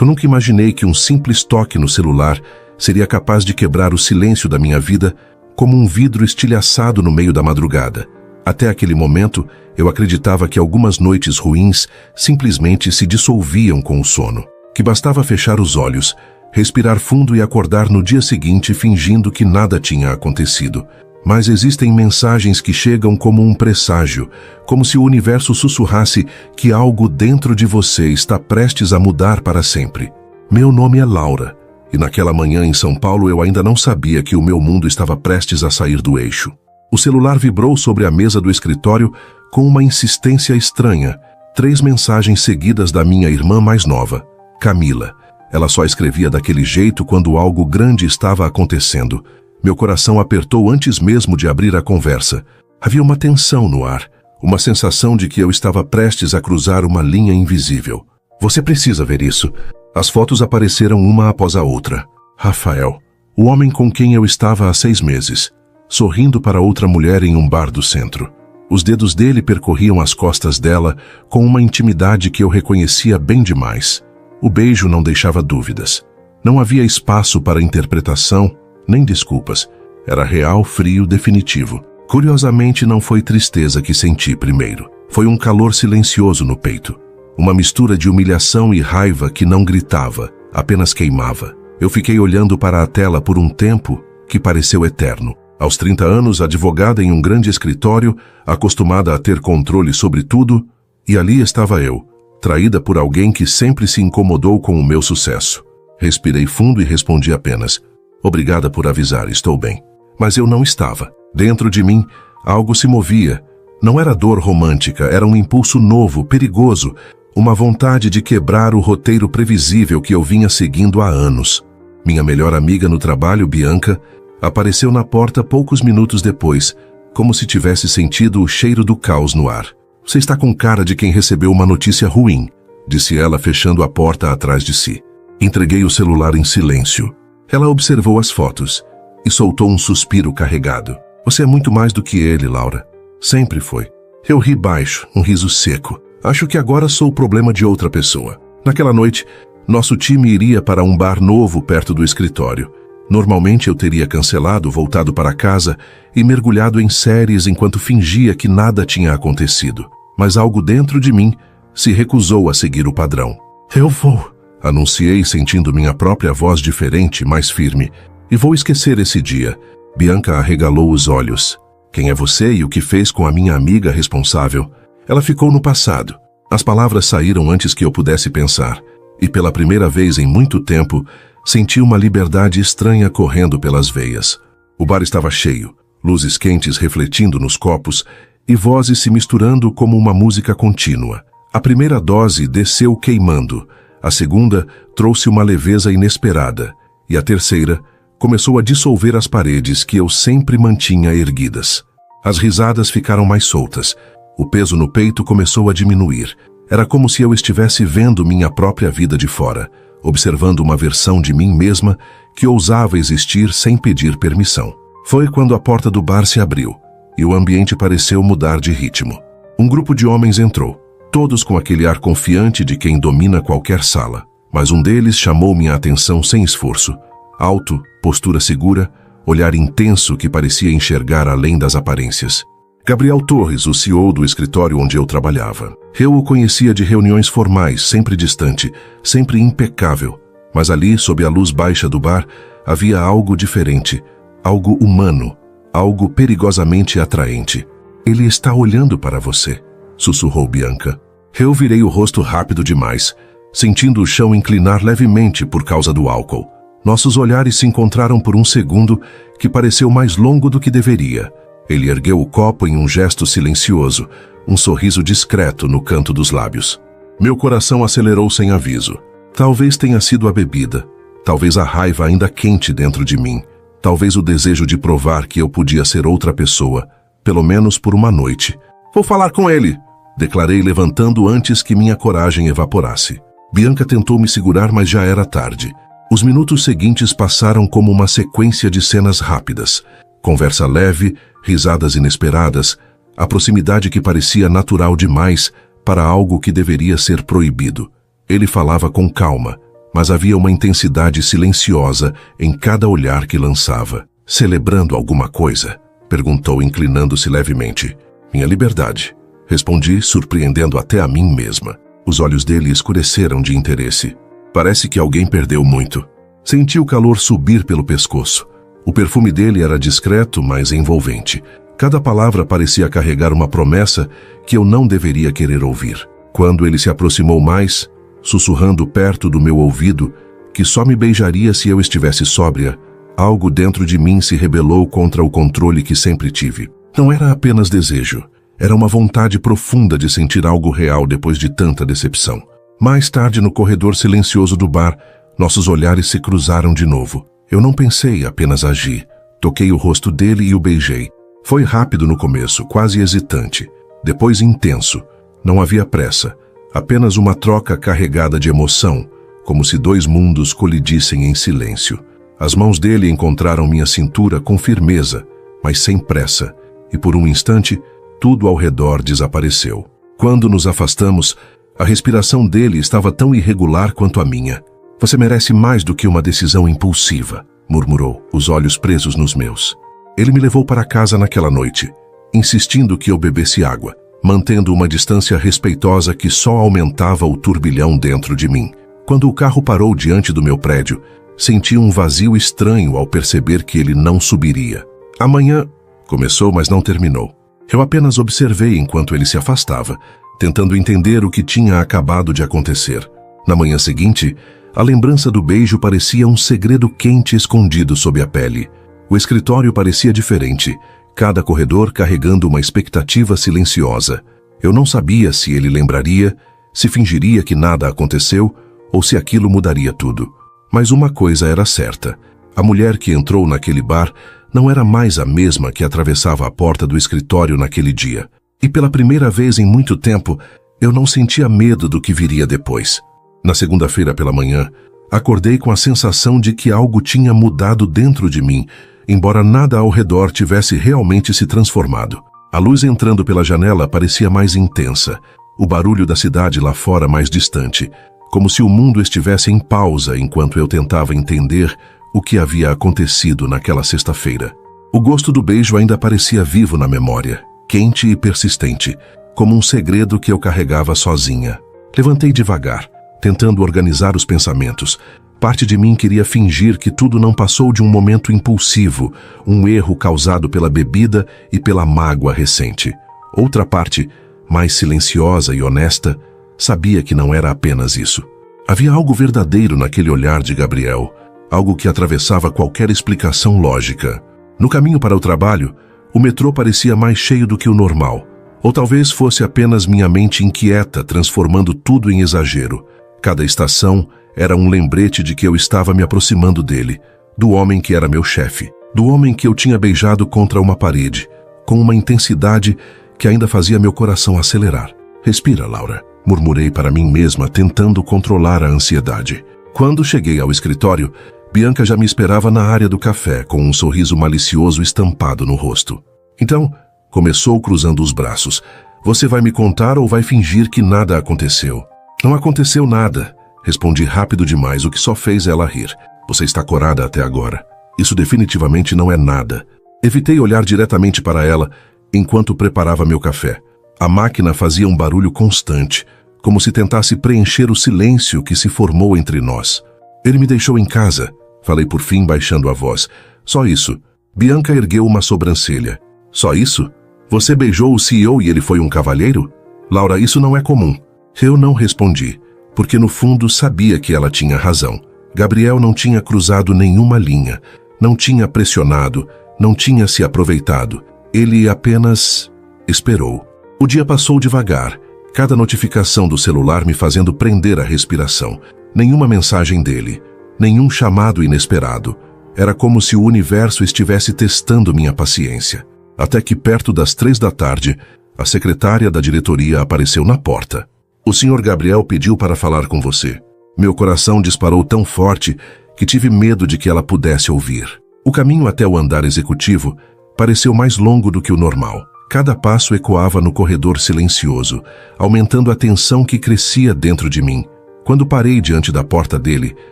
Eu nunca imaginei que um simples toque no celular seria capaz de quebrar o silêncio da minha vida como um vidro estilhaçado no meio da madrugada. Até aquele momento, eu acreditava que algumas noites ruins simplesmente se dissolviam com o sono, que bastava fechar os olhos, respirar fundo e acordar no dia seguinte fingindo que nada tinha acontecido. Mas existem mensagens que chegam como um presságio, como se o universo sussurrasse que algo dentro de você está prestes a mudar para sempre. Meu nome é Laura, e naquela manhã em São Paulo eu ainda não sabia que o meu mundo estava prestes a sair do eixo. O celular vibrou sobre a mesa do escritório com uma insistência estranha. 3 mensagens seguidas da minha irmã mais nova, Camila. Ela só escrevia daquele jeito quando algo grande estava acontecendo. Meu coração apertou antes mesmo de abrir a conversa. Havia uma tensão no ar, uma sensação de que eu estava prestes a cruzar uma linha invisível. Você precisa ver isso. As fotos apareceram uma após a outra. Rafael, o homem com quem eu estava há 6 meses, sorrindo para outra mulher em um bar do centro. Os dedos dele percorriam as costas dela com uma intimidade que eu reconhecia bem demais. O beijo não deixava dúvidas. Não havia espaço para interpretação, nem desculpas. Era real, frio, definitivo. Curiosamente, não foi tristeza que senti primeiro. Foi um calor silencioso no peito. Uma mistura de humilhação e raiva que não gritava, apenas queimava. Eu fiquei olhando para a tela por um tempo que pareceu eterno. Aos 30 anos, advogada em um grande escritório, acostumada a ter controle sobre tudo, e ali estava eu, traída por alguém que sempre se incomodou com o meu sucesso. Respirei fundo e respondi apenas: obrigada por avisar, estou bem. Mas eu não estava. Dentro de mim, algo se movia. Não era dor romântica, era um impulso novo, perigoso, uma vontade de quebrar o roteiro previsível que eu vinha seguindo há anos. Minha melhor amiga no trabalho, Bianca, apareceu na porta poucos minutos depois, como se tivesse sentido o cheiro do caos no ar. Você está com cara de quem recebeu uma notícia ruim, disse ela, fechando a porta atrás de si. Entreguei o celular em silêncio. Ela observou as fotos e soltou um suspiro carregado. Você é muito mais do que ele, Laura. Sempre foi. Eu ri baixo, um riso seco. Acho que agora sou o problema de outra pessoa. Naquela noite, nosso time iria para um bar novo perto do escritório. Normalmente eu teria cancelado, voltado para casa e mergulhado em séries enquanto fingia que nada tinha acontecido. Mas algo dentro de mim se recusou a seguir o padrão. Eu vou, anunciei, sentindo minha própria voz diferente, mais firme. E vou esquecer esse dia. Bianca arregalou os olhos. Quem é você e o que fez com a minha amiga responsável? Ela ficou no passado. As palavras saíram antes que eu pudesse pensar. E pela primeira vez em muito tempo, senti uma liberdade estranha correndo pelas veias. O bar estava cheio, luzes quentes refletindo nos copos e vozes se misturando como uma música contínua. A primeira dose desceu queimando, a segunda trouxe uma leveza inesperada e a terceira começou a dissolver as paredes que eu sempre mantinha erguidas. As risadas ficaram mais soltas. O peso no peito começou a diminuir. Era como se eu estivesse vendo minha própria vida de fora, observando uma versão de mim mesma que ousava existir sem pedir permissão. Foi quando a porta do bar se abriu e o ambiente pareceu mudar de ritmo. Um grupo de homens entrou, todos com aquele ar confiante de quem domina qualquer sala. Mas um deles chamou minha atenção sem esforço. Alto, postura segura, olhar intenso que parecia enxergar além das aparências. Gabriel Torres, o CEO do escritório onde eu trabalhava. Eu o conhecia de reuniões formais, sempre distante, sempre impecável. Mas ali, sob a luz baixa do bar, havia algo diferente, algo humano, algo perigosamente atraente. Ele está olhando para você, sussurrou Bianca. Eu virei o rosto rápido demais, sentindo o chão inclinar levemente por causa do álcool. Nossos olhares se encontraram por um segundo que pareceu mais longo do que deveria. Ele ergueu o copo em um gesto silencioso, um sorriso discreto no canto dos lábios. Meu coração acelerou sem aviso. Talvez tenha sido a bebida, talvez a raiva ainda quente dentro de mim, talvez o desejo de provar que eu podia ser outra pessoa, pelo menos por uma noite. Vou falar com ele, declarei levantando antes que minha coragem evaporasse. Bianca tentou me segurar, mas já era tarde. Os minutos seguintes passaram como uma sequência de cenas rápidas. Conversa leve, risadas inesperadas, a proximidade que parecia natural demais para algo que deveria ser proibido. Ele falava com calma, mas havia uma intensidade silenciosa em cada olhar que lançava. Celebrando alguma coisa? Perguntou, inclinando-se levemente. Minha liberdade. Respondi, surpreendendo até a mim mesma. Os olhos dele escureceram de interesse. Parece que alguém perdeu muito. Senti o calor subir pelo pescoço. O perfume dele era discreto, mas envolvente. Cada palavra parecia carregar uma promessa que eu não deveria querer ouvir. Quando ele se aproximou mais, sussurrando perto do meu ouvido que só me beijaria se eu estivesse sóbria, algo dentro de mim se rebelou contra o controle que sempre tive. Não era apenas desejo. Era uma vontade profunda de sentir algo real depois de tanta decepção. Mais tarde, no corredor silencioso do bar, nossos olhares se cruzaram de novo. Eu não pensei, apenas agi. Toquei o rosto dele e o beijei. Foi rápido no começo, quase hesitante. Depois intenso. Não havia pressa. Apenas uma troca carregada de emoção, como se dois mundos colidissem em silêncio. As mãos dele encontraram minha cintura com firmeza, mas sem pressa, e por um instante, tudo ao redor desapareceu. Quando nos afastamos, a respiração dele estava tão irregular quanto a minha. Você merece mais do que uma decisão impulsiva, murmurou, os olhos presos nos meus. Ele me levou para casa naquela noite, insistindo que eu bebesse água, mantendo uma distância respeitosa que só aumentava o turbilhão dentro de mim. Quando o carro parou diante do meu prédio, senti um vazio estranho ao perceber que ele não subiria. Amanhã começou, mas não terminou. Eu apenas observei enquanto ele se afastava, tentando entender o que tinha acabado de acontecer. Na manhã seguinte, a lembrança do beijo parecia um segredo quente escondido sob a pele. O escritório parecia diferente, cada corredor carregando uma expectativa silenciosa. Eu não sabia se ele lembraria, se fingiria que nada aconteceu ou se aquilo mudaria tudo. Mas uma coisa era certa. A mulher que entrou naquele bar não era mais a mesma que atravessava a porta do escritório naquele dia. E pela primeira vez em muito tempo, eu não sentia medo do que viria depois. Na segunda-feira pela manhã, acordei com a sensação de que algo tinha mudado dentro de mim, embora nada ao redor tivesse realmente se transformado. A luz entrando pela janela parecia mais intensa, o barulho da cidade lá fora mais distante, como se o mundo estivesse em pausa enquanto eu tentava entender o que havia acontecido naquela sexta-feira. O gosto do beijo ainda parecia vivo na memória, quente e persistente, como um segredo que eu carregava sozinha. Levantei devagar, tentando organizar os pensamentos. Parte de mim queria fingir que tudo não passou de um momento impulsivo, um erro causado pela bebida e pela mágoa recente. Outra parte, mais silenciosa e honesta, sabia que não era apenas isso. Havia algo verdadeiro naquele olhar de Gabriel, algo que atravessava qualquer explicação lógica. No caminho para o trabalho, o metrô parecia mais cheio do que o normal. Ou talvez fosse apenas minha mente inquieta, transformando tudo em exagero. Cada estação era um lembrete de que eu estava me aproximando dele, do homem que era meu chefe, do homem que eu tinha beijado contra uma parede, com uma intensidade que ainda fazia meu coração acelerar. Respira, Laura, murmurei para mim mesma, tentando controlar a ansiedade. Quando cheguei ao escritório, Bianca já me esperava na área do café, com um sorriso malicioso estampado no rosto. Então, começou cruzando os braços. Você vai me contar ou vai fingir que nada aconteceu? Não aconteceu nada, respondi rápido demais, o que só fez ela rir. Você está corada até agora. Isso definitivamente não é nada. Evitei olhar diretamente para ela enquanto preparava meu café. A máquina fazia um barulho constante, como se tentasse preencher o silêncio que se formou entre nós. Ele me deixou em casa, falei por fim baixando a voz. Só isso. Bianca ergueu uma sobrancelha. Só isso? Você beijou o CEO e ele foi um cavalheiro? Laura, isso não é comum. Eu não respondi, porque no fundo sabia que ela tinha razão. Gabriel não tinha cruzado nenhuma linha, não tinha pressionado, não tinha se aproveitado. Ele apenas esperou. O dia passou devagar, cada notificação do celular me fazendo prender a respiração. Nenhuma mensagem dele, nenhum chamado inesperado. Era como se o universo estivesse testando minha paciência. Até que perto das 3 da tarde, a secretária da diretoria apareceu na porta. O Sr. Gabriel pediu para falar com você. Meu coração disparou tão forte que tive medo de que ela pudesse ouvir. O caminho até o andar executivo pareceu mais longo do que o normal. Cada passo ecoava no corredor silencioso, aumentando a tensão que crescia dentro de mim. Quando parei diante da porta dele,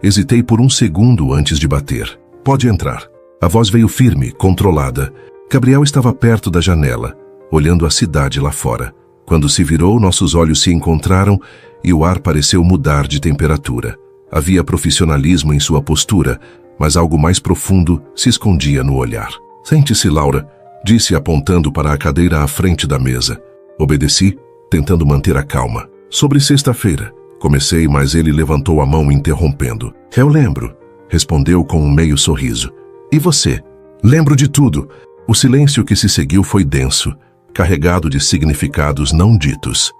hesitei por um segundo antes de bater. "Pode entrar." A voz veio firme, controlada. Gabriel estava perto da janela, olhando a cidade lá fora. Quando se virou, nossos olhos se encontraram e o ar pareceu mudar de temperatura. Havia profissionalismo em sua postura, mas algo mais profundo se escondia no olhar. "Sente-se, Laura", disse apontando para a cadeira à frente da mesa. Obedeci, tentando manter a calma. "Sobre sexta-feira", comecei, mas ele levantou a mão interrompendo. "Eu lembro", respondeu com um meio sorriso. "E você?" "Lembro de tudo." O silêncio que se seguiu foi denso, carregado de significados não ditos.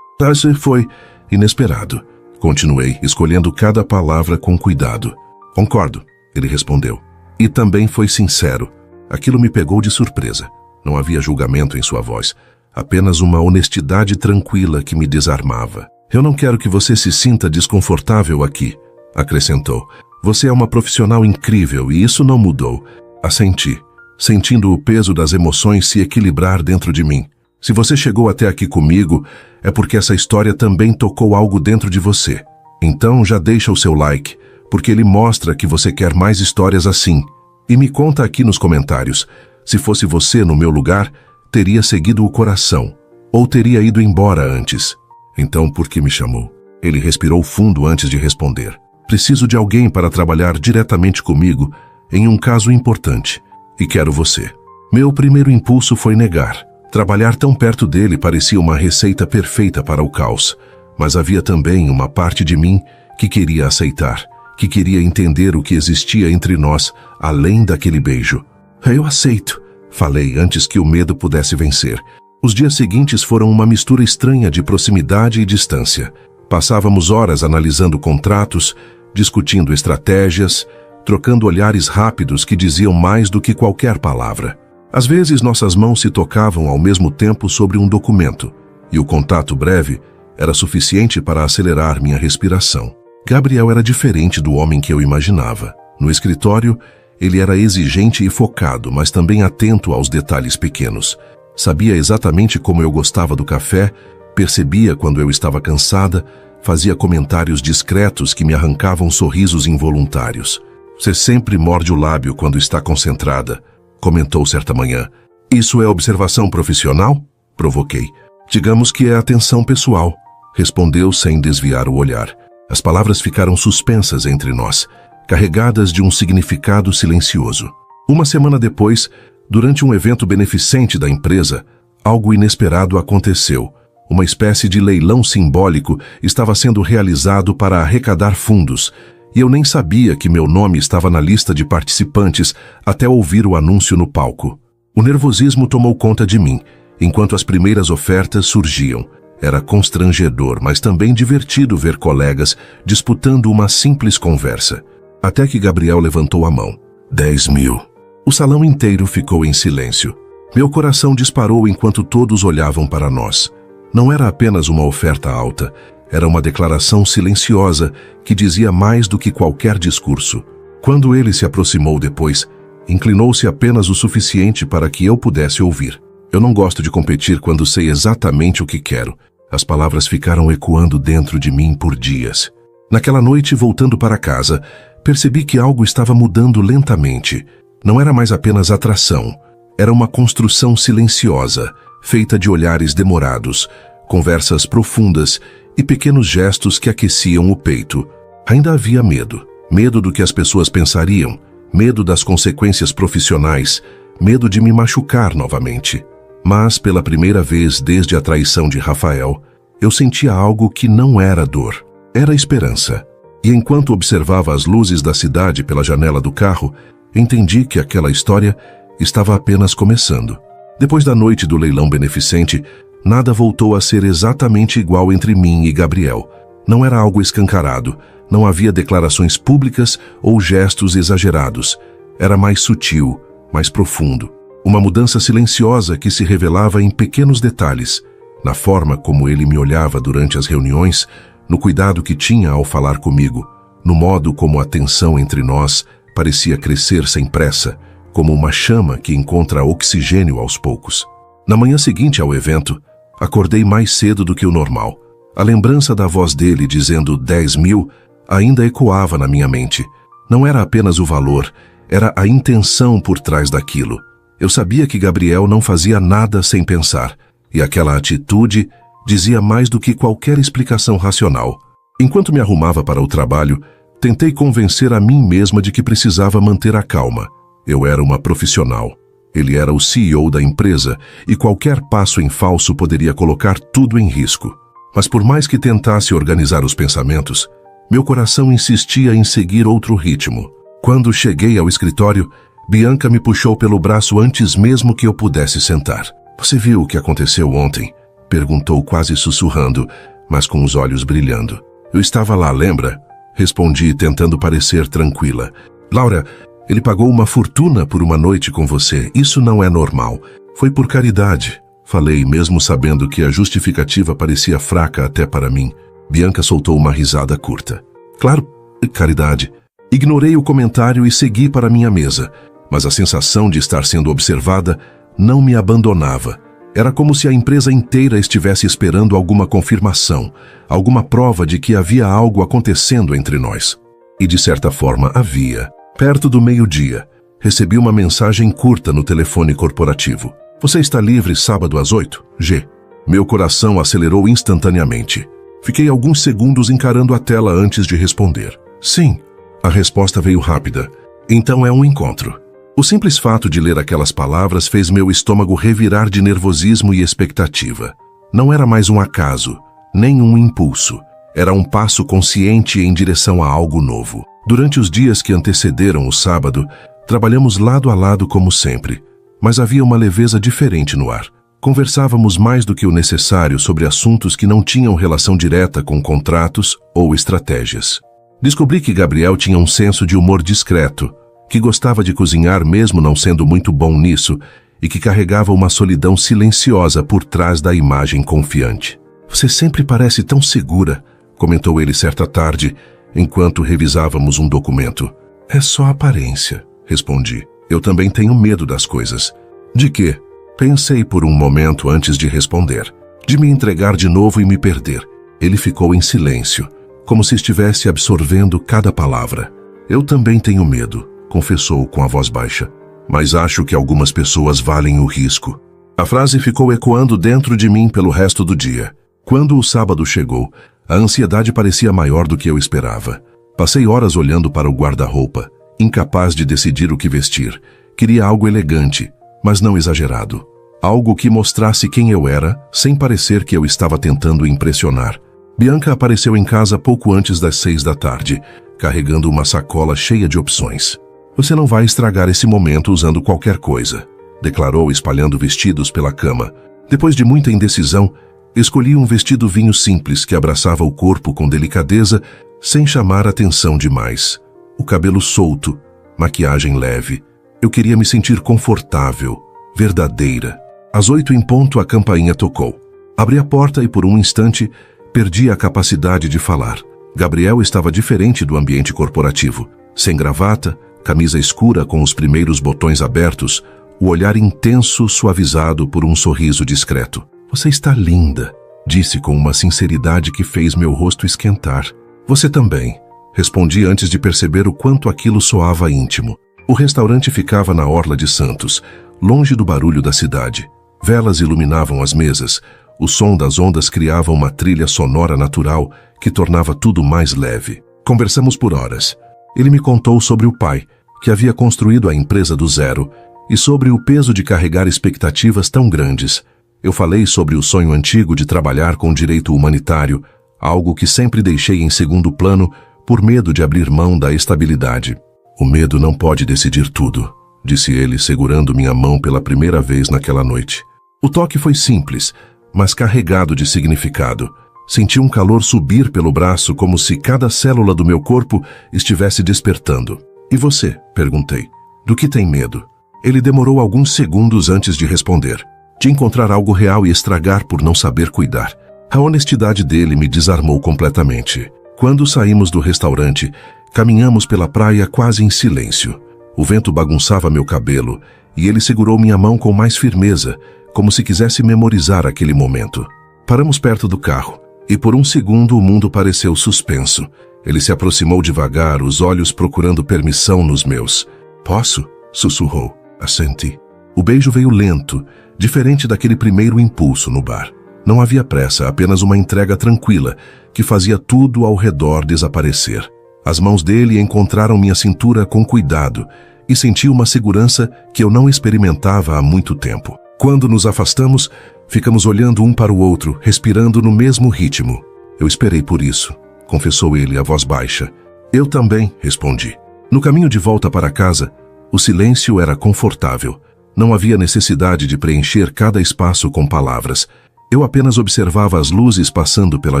"Isso foi inesperado", continuei, escolhendo cada palavra com cuidado. "Concordo", ele respondeu. "E também foi sincero." Aquilo me pegou de surpresa. Não havia julgamento em sua voz, apenas uma honestidade tranquila que me desarmava. "Eu não quero que você se sinta desconfortável aqui", acrescentou. "Você é uma profissional incrível e isso não mudou." Assenti, sentindo o peso das emoções se equilibrar dentro de mim. "Se você chegou até aqui comigo, é porque essa história também tocou algo dentro de você. Então já deixa o seu like, porque ele mostra que você quer mais histórias assim. E me conta aqui nos comentários, se fosse você no meu lugar, teria seguido o coração, ou teria ido embora antes. Então por que me chamou?" Ele respirou fundo antes de responder. "Preciso de alguém para trabalhar diretamente comigo em um caso importante, e quero você." Meu primeiro impulso foi negar. Trabalhar tão perto dele parecia uma receita perfeita para o caos, mas havia também uma parte de mim que queria aceitar, que queria entender o que existia entre nós, além daquele beijo. "Eu aceito", falei antes que o medo pudesse vencer. Os dias seguintes foram uma mistura estranha de proximidade e distância. Passávamos horas analisando contratos, discutindo estratégias, trocando olhares rápidos que diziam mais do que qualquer palavra. Às vezes nossas mãos se tocavam ao mesmo tempo sobre um documento, e o contato breve era suficiente para acelerar minha respiração. Gabriel era diferente do homem que eu imaginava. No escritório, ele era exigente e focado, mas também atento aos detalhes pequenos. Sabia exatamente como eu gostava do café, percebia quando eu estava cansada, fazia comentários discretos que me arrancavam sorrisos involuntários. "Você sempre morde o lábio quando está concentrada", comentou certa manhã. "Isso é observação profissional?" Provoquei. "Digamos que é atenção pessoal", respondeu sem desviar o olhar. As palavras ficaram suspensas entre nós, carregadas de um significado silencioso. Uma semana depois, durante um evento beneficente da empresa, algo inesperado aconteceu. Uma espécie de leilão simbólico estava sendo realizado para arrecadar fundos, e eu nem sabia que meu nome estava na lista de participantes até ouvir o anúncio no palco. O nervosismo tomou conta de mim, enquanto as primeiras ofertas surgiam. Era constrangedor, mas também divertido ver colegas disputando uma simples conversa. Até que Gabriel levantou a mão. 10.000. O salão inteiro ficou em silêncio. Meu coração disparou enquanto todos olhavam para nós. Não era apenas uma oferta alta, era uma declaração silenciosa que dizia mais do que qualquer discurso. Quando ele se aproximou depois, inclinou-se apenas o suficiente para que eu pudesse ouvir. Eu não gosto de competir quando sei exatamente o que quero. As palavras ficaram ecoando dentro de mim por dias. Naquela noite, voltando para casa, percebi que algo estava mudando lentamente. Não era mais apenas atração. Era uma construção silenciosa, feita de olhares demorados, conversas profundas e pequenos gestos que aqueciam o peito. Ainda havia medo. Medo do que as pessoas pensariam, medo das consequências profissionais, medo de me machucar novamente. Mas, pela primeira vez desde a traição de Rafael, eu sentia algo que não era dor, era esperança. E enquanto observava as luzes da cidade pela janela do carro, entendi que aquela história estava apenas começando. Depois da noite do leilão beneficente, nada voltou a ser exatamente igual entre mim e Gabriel. Não era algo escancarado, não havia declarações públicas ou gestos exagerados. Era mais sutil, mais profundo. Uma mudança silenciosa que se revelava em pequenos detalhes, na forma como ele me olhava durante as reuniões, no cuidado que tinha ao falar comigo, no modo como a tensão entre nós parecia crescer sem pressa, como uma chama que encontra oxigênio aos poucos. Na manhã seguinte ao evento, acordei mais cedo do que o normal. A lembrança da voz dele dizendo 10 mil ainda ecoava na minha mente. Não era apenas o valor, era a intenção por trás daquilo. Eu sabia que Gabriel não fazia nada sem pensar, e aquela atitude dizia mais do que qualquer explicação racional. Enquanto me arrumava para o trabalho, tentei convencer a mim mesma de que precisava manter a calma. Eu era uma profissional. Ele era o CEO da empresa e qualquer passo em falso poderia colocar tudo em risco. Mas por mais que tentasse organizar os pensamentos, meu coração insistia em seguir outro ritmo. Quando cheguei ao escritório, Bianca me puxou pelo braço antes mesmo que eu pudesse sentar. "Você viu o que aconteceu ontem?" perguntou quase sussurrando, mas com os olhos brilhando. "Eu estava lá, lembra?" Respondi, tentando parecer tranquila. "Laura, ele pagou uma fortuna por uma noite com você. Isso não é normal. Foi por caridade." Falei, mesmo sabendo que a justificativa parecia fraca até para mim. Bianca soltou uma risada curta. "Claro, caridade." Ignorei o comentário e segui para minha mesa, mas a sensação de estar sendo observada não me abandonava. Era como se a empresa inteira estivesse esperando alguma confirmação, alguma prova de que havia algo acontecendo entre nós. E de certa forma havia. Perto do meio-dia, recebi uma mensagem curta no telefone corporativo. "Você está livre sábado às 8, G?" Meu coração acelerou instantaneamente. Fiquei alguns segundos encarando a tela antes de responder. "Sim." A resposta veio rápida. "Então é um encontro." O simples fato de ler aquelas palavras fez meu estômago revirar de nervosismo e expectativa. Não era mais um acaso, nem um impulso. Era um passo consciente em direção a algo novo. Durante os dias que antecederam o sábado, trabalhamos lado a lado como sempre, mas havia uma leveza diferente no ar. Conversávamos mais do que o necessário sobre assuntos que não tinham relação direta com contratos ou estratégias. Descobri que Gabriel tinha um senso de humor discreto, que gostava de cozinhar mesmo não sendo muito bom nisso e que carregava uma solidão silenciosa por trás da imagem confiante. "Você sempre parece tão segura", comentou ele certa tarde, enquanto revisávamos um documento. "É só aparência", respondi. "Eu também tenho medo das coisas." "De quê?" Pensei por um momento antes de responder. "De me entregar de novo e me perder." Ele ficou em silêncio, como se estivesse absorvendo cada palavra. "Eu também tenho medo", confessou com a voz baixa. "Mas acho que algumas pessoas valem o risco." A frase ficou ecoando dentro de mim pelo resto do dia. Quando o sábado chegou, a ansiedade parecia maior do que eu esperava. Passei horas olhando para o guarda-roupa, incapaz de decidir o que vestir. Queria algo elegante, mas não exagerado. Algo que mostrasse quem eu era, sem parecer que eu estava tentando impressionar. Bianca apareceu em casa pouco antes das 6 da tarde, carregando uma sacola cheia de opções. "Você não vai estragar esse momento usando qualquer coisa", declarou, espalhando vestidos pela cama. Depois de muita indecisão, escolhi um vestido vinho simples que abraçava o corpo com delicadeza, sem chamar atenção demais. O cabelo solto, maquiagem leve. Eu queria me sentir confortável, verdadeira. Às 8 em ponto, a campainha tocou. Abri a porta e por um instante perdi a capacidade de falar. Gabriel estava diferente do ambiente corporativo. Sem gravata, camisa escura com os primeiros botões abertos, o olhar intenso suavizado por um sorriso discreto. "Você está linda", disse com uma sinceridade que fez meu rosto esquentar. "Você também", respondi antes de perceber o quanto aquilo soava íntimo. O restaurante ficava na Orla de Santos, longe do barulho da cidade. Velas iluminavam as mesas. O som das ondas criava uma trilha sonora natural que tornava tudo mais leve. Conversamos por horas. Ele me contou sobre o pai, que havia construído a empresa do zero, e sobre o peso de carregar expectativas tão grandes. Eu falei sobre o sonho antigo de trabalhar com direito humanitário, algo que sempre deixei em segundo plano por medo de abrir mão da estabilidade. "O medo não pode decidir tudo", disse ele, segurando minha mão pela primeira vez naquela noite. O toque foi simples, mas carregado de significado. Senti um calor subir pelo braço como se cada célula do meu corpo estivesse despertando. "E você?", perguntei. "Do que tem medo?" Ele demorou alguns segundos antes de responder. "De encontrar algo real e estragar por não saber cuidar." A honestidade dele me desarmou completamente. Quando saímos do restaurante, caminhamos pela praia quase em silêncio. O vento bagunçava meu cabelo e ele segurou minha mão com mais firmeza, como se quisesse memorizar aquele momento. Paramos perto do carro. E por um segundo o mundo pareceu suspenso. Ele se aproximou devagar, os olhos procurando permissão nos meus. Posso? Sussurrou. Assenti. O beijo veio lento, diferente daquele primeiro impulso no bar. Não havia pressa, apenas uma entrega tranquila, que fazia tudo ao redor desaparecer. As mãos dele encontraram minha cintura com cuidado e senti uma segurança que eu não experimentava há muito tempo. Quando nos afastamos, ficamos olhando um para o outro, respirando no mesmo ritmo. Eu esperei por isso, confessou ele a voz baixa. Eu também, respondi. No caminho de volta para casa, o silêncio era confortável. Não havia necessidade de preencher cada espaço com palavras. Eu apenas observava as luzes passando pela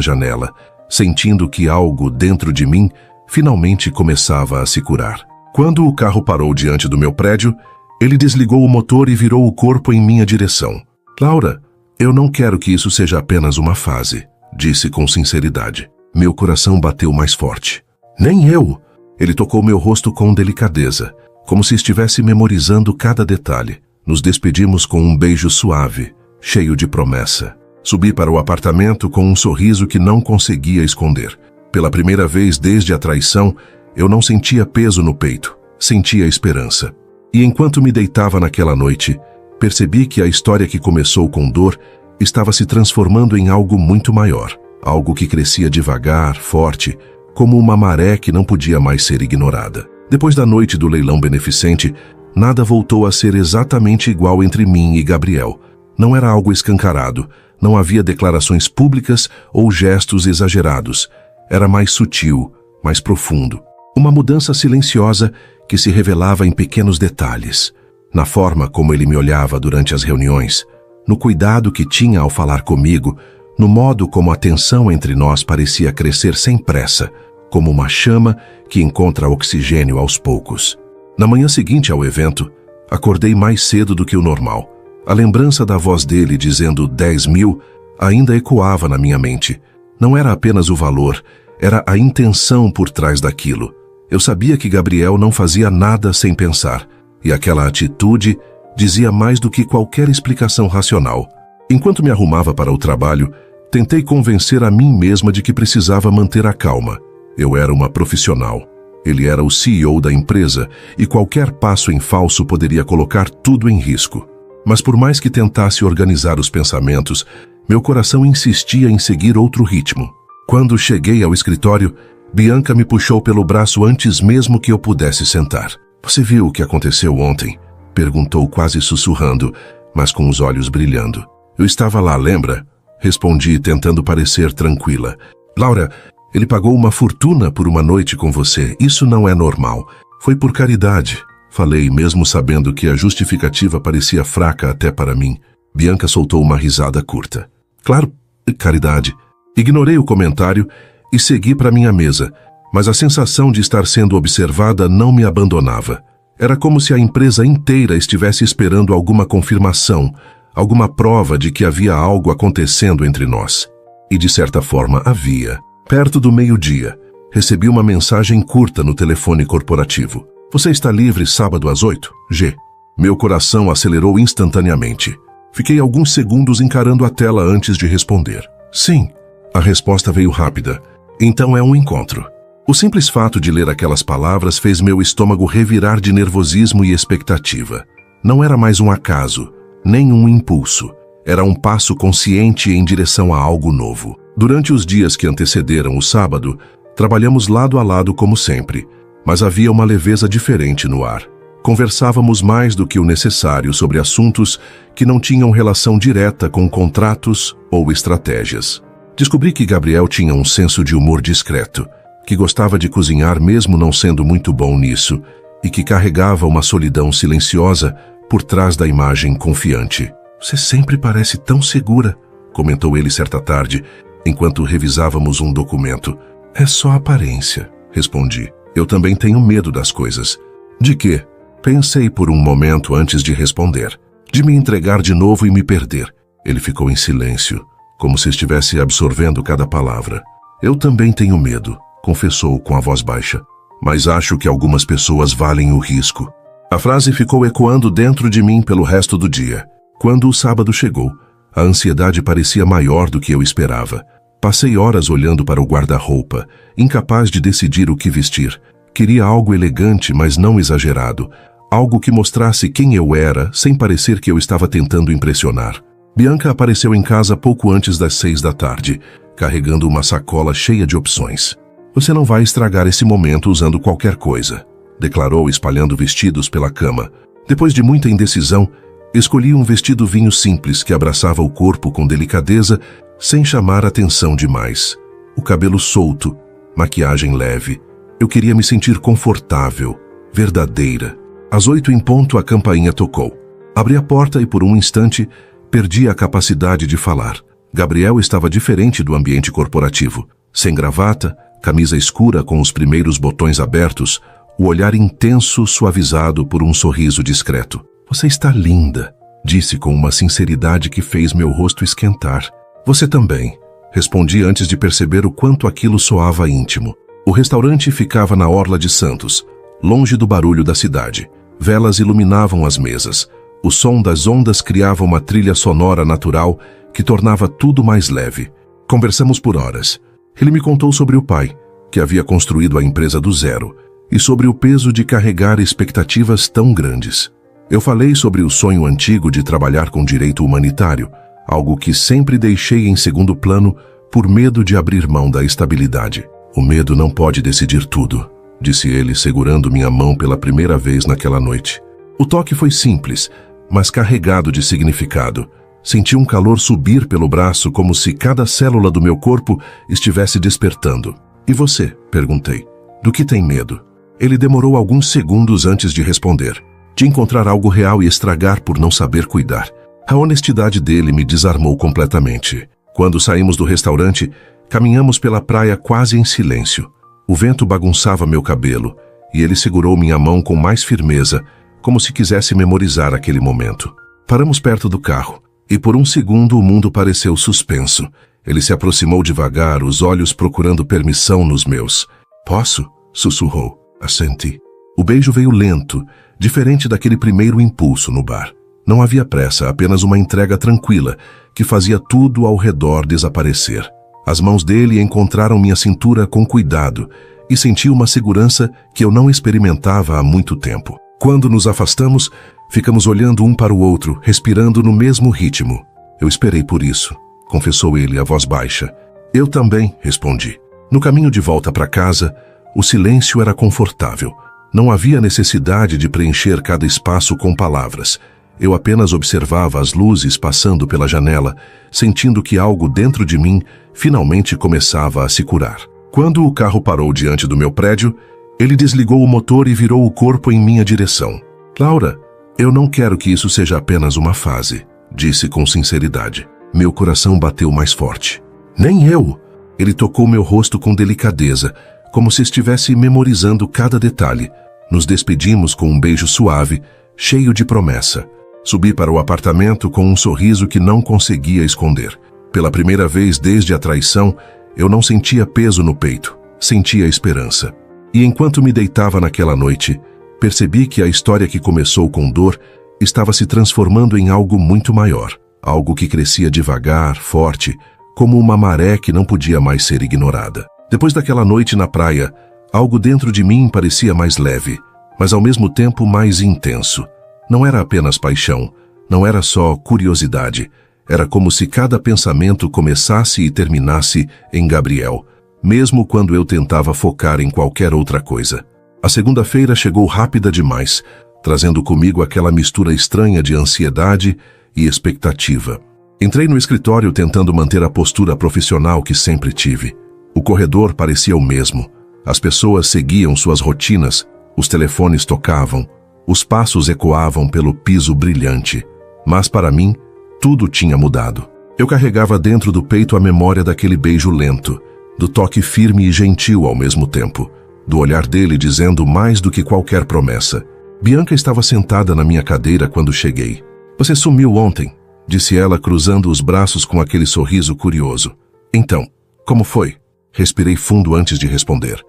janela, sentindo que algo dentro de mim finalmente começava a se curar. Quando o carro parou diante do meu prédio, ele desligou o motor e virou o corpo em minha direção. Laura, eu não quero que isso seja apenas uma fase, disse com sinceridade. Meu coração bateu mais forte. Nem eu! Ele tocou meu rosto com delicadeza, como se estivesse memorizando cada detalhe. Nos despedimos com um beijo suave, cheio de promessa. Subi para o apartamento com um sorriso que não conseguia esconder. Pela primeira vez desde a traição, eu não sentia peso no peito, sentia esperança. E enquanto me deitava naquela noite, percebi que a história que começou com dor estava se transformando em algo muito maior, algo que crescia devagar, forte, como uma maré que não podia mais ser ignorada. Depois da noite do leilão beneficente, nada voltou a ser exatamente igual entre mim e Gabriel. Não era algo escancarado, não havia declarações públicas ou gestos exagerados. Era mais sutil, mais profundo. Uma mudança silenciosa que se revelava em pequenos detalhes. Na forma como ele me olhava durante as reuniões, no cuidado que tinha ao falar comigo, no modo como a tensão entre nós parecia crescer sem pressa, como uma chama que encontra oxigênio aos poucos. Na manhã seguinte ao evento, acordei mais cedo do que o normal. A lembrança da voz dele dizendo 10.000 ainda ecoava na minha mente. Não era apenas o valor, era a intenção por trás daquilo. Eu sabia que Gabriel não fazia nada sem pensar, e aquela atitude dizia mais do que qualquer explicação racional. Enquanto me arrumava para o trabalho, tentei convencer a mim mesma de que precisava manter a calma. Eu era uma profissional. Ele era o CEO da empresa e qualquer passo em falso poderia colocar tudo em risco. Mas por mais que tentasse organizar os pensamentos, meu coração insistia em seguir outro ritmo. Quando cheguei ao escritório, Bianca me puxou pelo braço antes mesmo que eu pudesse sentar. Você viu o que aconteceu ontem? Perguntou quase sussurrando, mas com os olhos brilhando. Eu estava lá, lembra? Respondi, tentando parecer tranquila. Laura, ele pagou uma fortuna por uma noite com você. Isso não é normal. Foi por caridade. Falei, mesmo sabendo que a justificativa parecia fraca até para mim. Bianca soltou uma risada curta. Claro, caridade. Ignorei o comentário e segui para minha mesa, mas a sensação de estar sendo observada não me abandonava. Era como se a empresa inteira estivesse esperando alguma confirmação, alguma prova de que havia algo acontecendo entre nós. E de certa forma havia. Perto do meio-dia, recebi uma mensagem curta no telefone corporativo. Você está livre sábado às 8? G. Meu coração acelerou instantaneamente. Fiquei alguns segundos encarando a tela antes de responder. Sim. A resposta veio rápida. Então é um encontro. O simples fato de ler aquelas palavras fez meu estômago revirar de nervosismo e expectativa. Não era mais um acaso, nem um impulso. Era um passo consciente em direção a algo novo. Durante os dias que antecederam o sábado, trabalhamos lado a lado como sempre, mas havia uma leveza diferente no ar. Conversávamos mais do que o necessário sobre assuntos que não tinham relação direta com contratos ou estratégias. Descobri que Gabriel tinha um senso de humor discreto, que gostava de cozinhar mesmo não sendo muito bom nisso, e que carregava uma solidão silenciosa por trás da imagem confiante. Você sempre parece tão segura, comentou ele certa tarde, enquanto revisávamos um documento. É só aparência, respondi. Eu também tenho medo das coisas. De quê? Pensei por um momento antes de responder. De me entregar de novo e me perder. Ele ficou em silêncio, como se estivesse absorvendo cada palavra. Eu também tenho medo, confessou com a voz baixa. Mas acho que algumas pessoas valem o risco. A frase ficou ecoando dentro de mim pelo resto do dia. Quando o sábado chegou, a ansiedade parecia maior do que eu esperava. Passei horas olhando para o guarda-roupa, incapaz de decidir o que vestir. Queria algo elegante, mas não exagerado. Algo que mostrasse quem eu era, sem parecer que eu estava tentando impressionar. Bianca apareceu em casa pouco antes das 6 da tarde, carregando uma sacola cheia de opções. Você não vai estragar esse momento usando qualquer coisa, declarou, espalhando vestidos pela cama. Depois de muita indecisão, escolhi um vestido vinho simples que abraçava o corpo com delicadeza, sem chamar atenção demais. O cabelo solto, maquiagem leve. Eu queria me sentir confortável, verdadeira. Às 8 em ponto, a campainha tocou. Abri a porta e por um instante perdi a capacidade de falar. Gabriel estava diferente do ambiente corporativo. Sem gravata, camisa escura com os primeiros botões abertos, o olhar intenso suavizado por um sorriso discreto. Você está linda, disse com uma sinceridade que fez meu rosto esquentar. Você também, respondi antes de perceber o quanto aquilo soava íntimo. O restaurante ficava na Orla de Santos, longe do barulho da cidade. Velas iluminavam as mesas. O som das ondas criava uma trilha sonora natural que tornava tudo mais leve. Conversamos por horas. Ele me contou sobre o pai, que havia construído a empresa do zero, e sobre o peso de carregar expectativas tão grandes. Eu falei sobre o sonho antigo de trabalhar com direito humanitário, algo que sempre deixei em segundo plano por medo de abrir mão da estabilidade. O medo não pode decidir tudo, disse ele, segurando minha mão pela primeira vez naquela noite. O toque foi simples, mas carregado de significado. Senti um calor subir pelo braço, como se cada célula do meu corpo estivesse despertando. E você? Perguntei. Do que tem medo? Ele demorou alguns segundos antes de responder. De encontrar algo real e estragar por não saber cuidar. A honestidade dele me desarmou completamente. Quando saímos do restaurante, caminhamos pela praia quase em silêncio. O vento bagunçava meu cabelo e ele segurou minha mão com mais firmeza, como se quisesse memorizar aquele momento. Paramos perto do carro e por um segundo o mundo pareceu suspenso. Ele se aproximou devagar, os olhos procurando permissão nos meus. Posso? Sussurrou. Assenti. O beijo veio lento, diferente daquele primeiro impulso no bar. Não havia pressa, apenas uma entrega tranquila, que fazia tudo ao redor desaparecer. As mãos dele encontraram minha cintura com cuidado e senti uma segurança que eu não experimentava há muito tempo. Quando nos afastamos, ficamos olhando um para o outro, respirando no mesmo ritmo. Eu esperei por isso, confessou ele a voz baixa. Eu também, respondi. No caminho de volta para casa, o silêncio era confortável. Não havia necessidade de preencher cada espaço com palavras. Eu apenas observava as luzes passando pela janela, sentindo que algo dentro de mim finalmente começava a se curar. Quando o carro parou diante do meu prédio, ele desligou o motor e virou o corpo em minha direção. Laura, eu não quero que isso seja apenas uma fase, disse com sinceridade. Meu coração bateu mais forte. Nem eu! Ele tocou meu rosto com delicadeza, como se estivesse memorizando cada detalhe. Nos despedimos com um beijo suave, cheio de promessa. Subi para o apartamento com um sorriso que não conseguia esconder. Pela primeira vez desde a traição, eu não sentia peso no peito, sentia esperança. E enquanto me deitava naquela noite, percebi que a história que começou com dor estava se transformando em algo muito maior, algo que crescia devagar, forte, como uma maré que não podia mais ser ignorada. Depois daquela noite na praia, algo dentro de mim parecia mais leve, mas ao mesmo tempo mais intenso. Não era apenas paixão, não era só curiosidade. Era como se cada pensamento começasse e terminasse em Gabriel, mesmo quando eu tentava focar em qualquer outra coisa. A segunda-feira chegou rápida demais, trazendo comigo aquela mistura estranha de ansiedade e expectativa. Entrei no escritório tentando manter a postura profissional que sempre tive. O corredor parecia o mesmo. As pessoas seguiam suas rotinas, os telefones tocavam, os passos ecoavam pelo piso brilhante. Mas para mim, tudo tinha mudado. Eu carregava dentro do peito a memória daquele beijo lento, do toque firme e gentil ao mesmo tempo, do olhar dele dizendo mais do que qualquer promessa. Bianca estava sentada na minha cadeira quando cheguei. Você sumiu ontem, disse ela cruzando os braços com aquele sorriso curioso. Então, como foi? Respirei fundo antes de responder.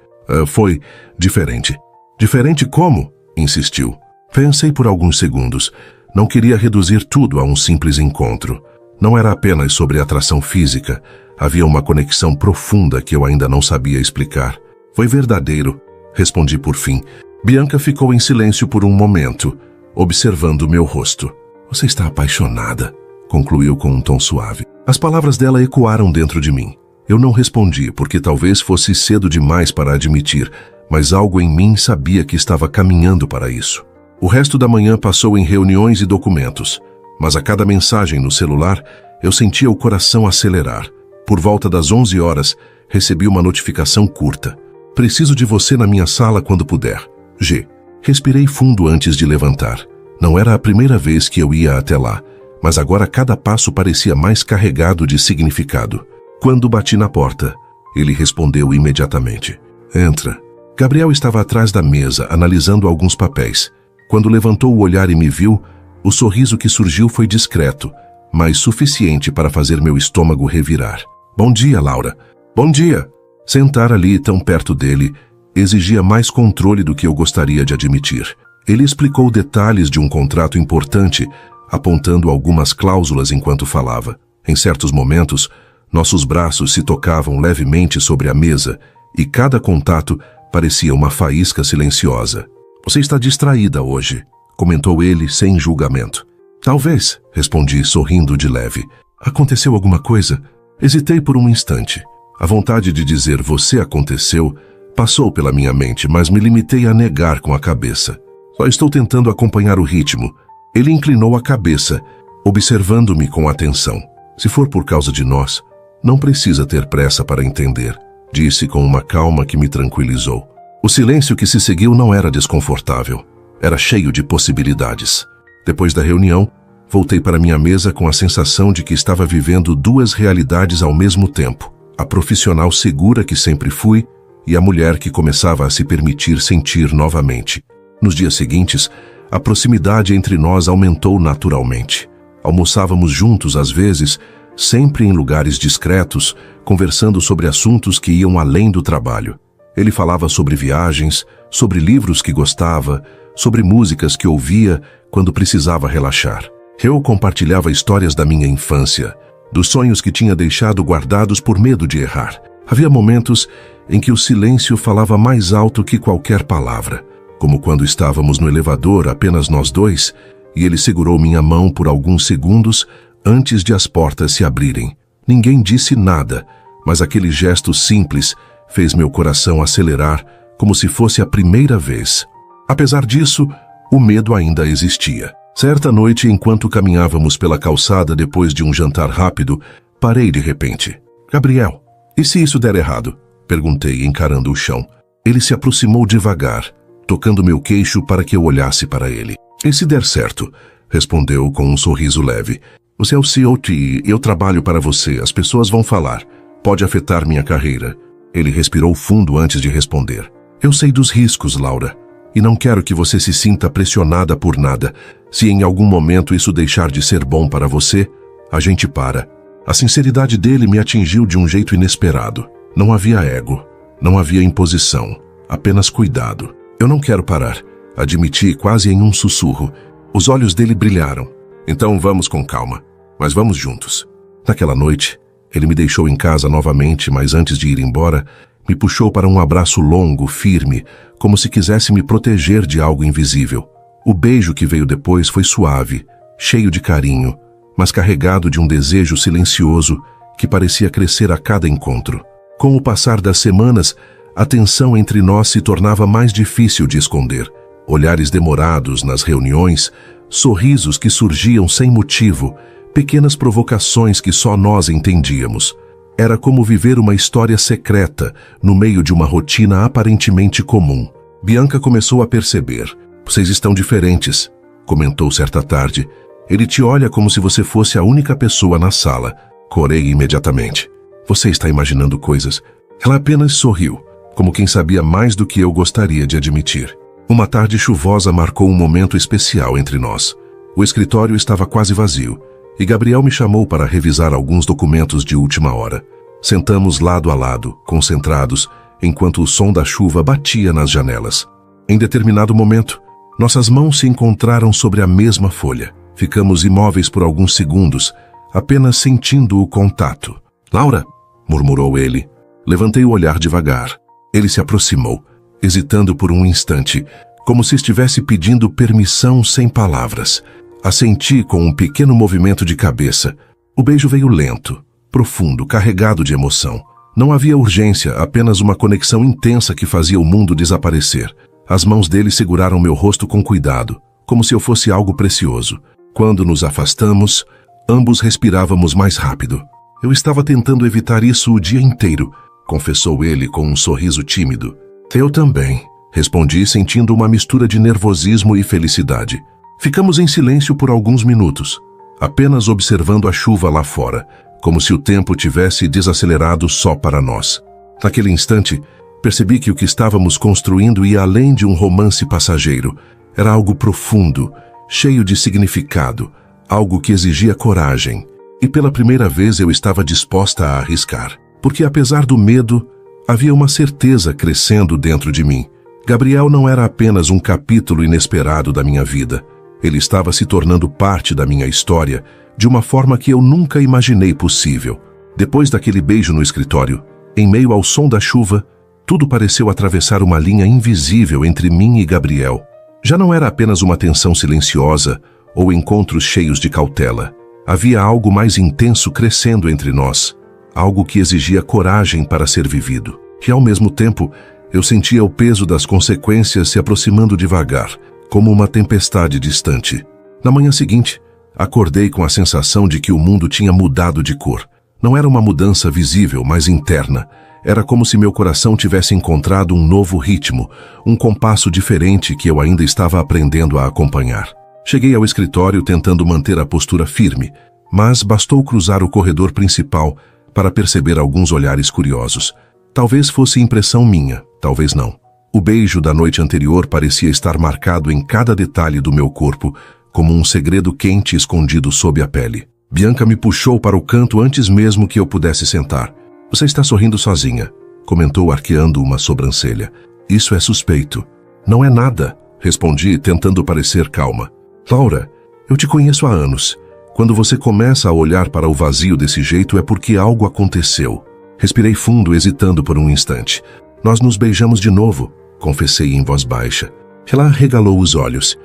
Foi diferente. Diferente como? Insistiu. Pensei por alguns segundos. Não queria reduzir tudo a um simples encontro. Não era apenas sobre atração física. Havia uma conexão profunda que eu ainda não sabia explicar. Foi verdadeiro, respondi por fim. Bianca ficou em silêncio por um momento, observando meu rosto. Você está apaixonada, concluiu com um tom suave. As palavras dela ecoaram dentro de mim. Eu não respondi, porque talvez fosse cedo demais para admitir, mas algo em mim sabia que estava caminhando para isso. O resto da manhã passou em reuniões e documentos, mas a cada mensagem no celular, eu sentia o coração acelerar. Por volta das 11 horas, recebi uma notificação curta. Preciso de você na minha sala quando puder. G. Respirei fundo antes de levantar. Não era a primeira vez que eu ia até lá, mas agora cada passo parecia mais carregado de significado. Quando bati na porta, ele respondeu imediatamente. Entra. Gabriel estava atrás da mesa, analisando alguns papéis. Quando levantou o olhar e me viu, o sorriso que surgiu foi discreto, mas suficiente para fazer meu estômago revirar. Bom dia, Laura. Bom dia. Sentar ali tão perto dele exigia mais controle do que eu gostaria de admitir. Ele explicou detalhes de um contrato importante, apontando algumas cláusulas enquanto falava. Em certos momentos, nossos braços se tocavam levemente sobre a mesa e cada contato parecia uma faísca silenciosa. Você está distraída hoje, comentou ele sem julgamento. Talvez, respondi sorrindo de leve. Aconteceu alguma coisa? Hesitei por um instante. A vontade de dizer você aconteceu passou pela minha mente, mas me limitei a negar com a cabeça. Só estou tentando acompanhar o ritmo. Ele inclinou a cabeça, observando-me com atenção. Se for por causa de nós, não precisa ter pressa para entender, disse com uma calma que me tranquilizou. O silêncio que se seguiu não era desconfortável. Era cheio de possibilidades. Depois da reunião, voltei para minha mesa com a sensação de que estava vivendo duas realidades ao mesmo tempo. A profissional segura que sempre fui e a mulher que começava a se permitir sentir novamente. Nos dias seguintes, a proximidade entre nós aumentou naturalmente. Almoçávamos juntos às vezes, sempre em lugares discretos, conversando sobre assuntos que iam além do trabalho. Ele falava sobre viagens, sobre livros que gostava, sobre músicas que ouvia quando precisava relaxar. Eu compartilhava histórias da minha infância, dos sonhos que tinha deixado guardados por medo de errar. Havia momentos em que o silêncio falava mais alto que qualquer palavra, como quando estávamos no elevador apenas nós dois, e ele segurou minha mão por alguns segundos antes de as portas se abrirem. Ninguém disse nada, mas aquele gesto simples fez meu coração acelerar como se fosse a primeira vez. Apesar disso, o medo ainda existia. Certa noite, enquanto caminhávamos pela calçada depois de um jantar rápido, parei de repente. Gabriel, e se isso der errado? Perguntei, encarando o chão. Ele se aproximou devagar, tocando meu queixo para que eu olhasse para ele. E se der certo? Respondeu com um sorriso leve. Você é o CEO e eu trabalho para você, as pessoas vão falar. Pode afetar minha carreira. Ele respirou fundo antes de responder. Eu sei dos riscos, Laura, e não quero que você se sinta pressionada por nada. Se em algum momento isso deixar de ser bom para você, a gente para. A sinceridade dele me atingiu de um jeito inesperado. Não havia ego, não havia imposição, apenas cuidado. Eu não quero parar, admiti quase em um sussurro. Os olhos dele brilharam. Então vamos com calma, mas vamos juntos. Naquela noite, ele me deixou em casa novamente, mas antes de ir embora, me puxou para um abraço longo, firme, como se quisesse me proteger de algo invisível. O beijo que veio depois foi suave, cheio de carinho, mas carregado de um desejo silencioso que parecia crescer a cada encontro. Com o passar das semanas, a tensão entre nós se tornava mais difícil de esconder. Olhares demorados nas reuniões, sorrisos que surgiam sem motivo, pequenas provocações que só nós entendíamos. Era como viver uma história secreta no meio de uma rotina aparentemente comum. Bianca começou a perceber. Vocês estão diferentes, comentou certa tarde. Ele te olha como se você fosse a única pessoa na sala. Corei imediatamente. Você está imaginando coisas. Ela apenas sorriu, como quem sabia mais do que eu gostaria de admitir. Uma tarde chuvosa marcou um momento especial entre nós. O escritório estava quase vazio, e Gabriel me chamou para revisar alguns documentos de última hora. Sentamos lado a lado, concentrados, enquanto o som da chuva batia nas janelas. Em determinado momento, nossas mãos se encontraram sobre a mesma folha. Ficamos imóveis por alguns segundos, apenas sentindo o contato. Laura, murmurou ele. Levantei o olhar devagar. Ele se aproximou, hesitando por um instante, como se estivesse pedindo permissão sem palavras. Assenti com um pequeno movimento de cabeça. O beijo veio lento, profundo, carregado de emoção. Não havia urgência, apenas uma conexão intensa que fazia o mundo desaparecer. As mãos dele seguraram meu rosto com cuidado, como se eu fosse algo precioso. Quando nos afastamos, ambos respirávamos mais rápido. Eu estava tentando evitar isso o dia inteiro, confessou ele com um sorriso tímido. Eu também, respondi sentindo uma mistura de nervosismo e felicidade. Ficamos em silêncio por alguns minutos, apenas observando a chuva lá fora, como se o tempo tivesse desacelerado só para nós. Naquele instante, percebi que o que estávamos construindo ia além de um romance passageiro. Era algo profundo, cheio de significado, algo que exigia coragem. E pela primeira vez eu estava disposta a arriscar. Porque apesar do medo, havia uma certeza crescendo dentro de mim. Gabriel não era apenas um capítulo inesperado da minha vida. Ele estava se tornando parte da minha história de uma forma que eu nunca imaginei possível. Depois daquele beijo no escritório, em meio ao som da chuva, tudo pareceu atravessar uma linha invisível entre mim e Gabriel. Já não era apenas uma tensão silenciosa ou encontros cheios de cautela. Havia algo mais intenso crescendo entre nós, algo que exigia coragem para ser vivido. E ao mesmo tempo, eu sentia o peso das consequências se aproximando devagar, como uma tempestade distante. Na manhã seguinte, acordei com a sensação de que o mundo tinha mudado de cor. Não era uma mudança visível, mas interna. Era como se meu coração tivesse encontrado um novo ritmo, um compasso diferente que eu ainda estava aprendendo a acompanhar. Cheguei ao escritório tentando manter a postura firme, mas bastou cruzar o corredor principal para perceber alguns olhares curiosos. Talvez fosse impressão minha, talvez não. O beijo da noite anterior parecia estar marcado em cada detalhe do meu corpo, como um segredo quente escondido sob a pele. Bianca me puxou para o canto antes mesmo que eu pudesse sentar. Você está sorrindo sozinha, comentou arqueando uma sobrancelha. Isso é suspeito. Não é nada, respondi tentando parecer calma. Laura, eu te conheço há anos. Quando você começa a olhar para o vazio desse jeito é porque algo aconteceu. Respirei fundo, hesitando por um instante. Nós nos beijamos de novo, confessei em voz baixa. Ela regalou os olhos.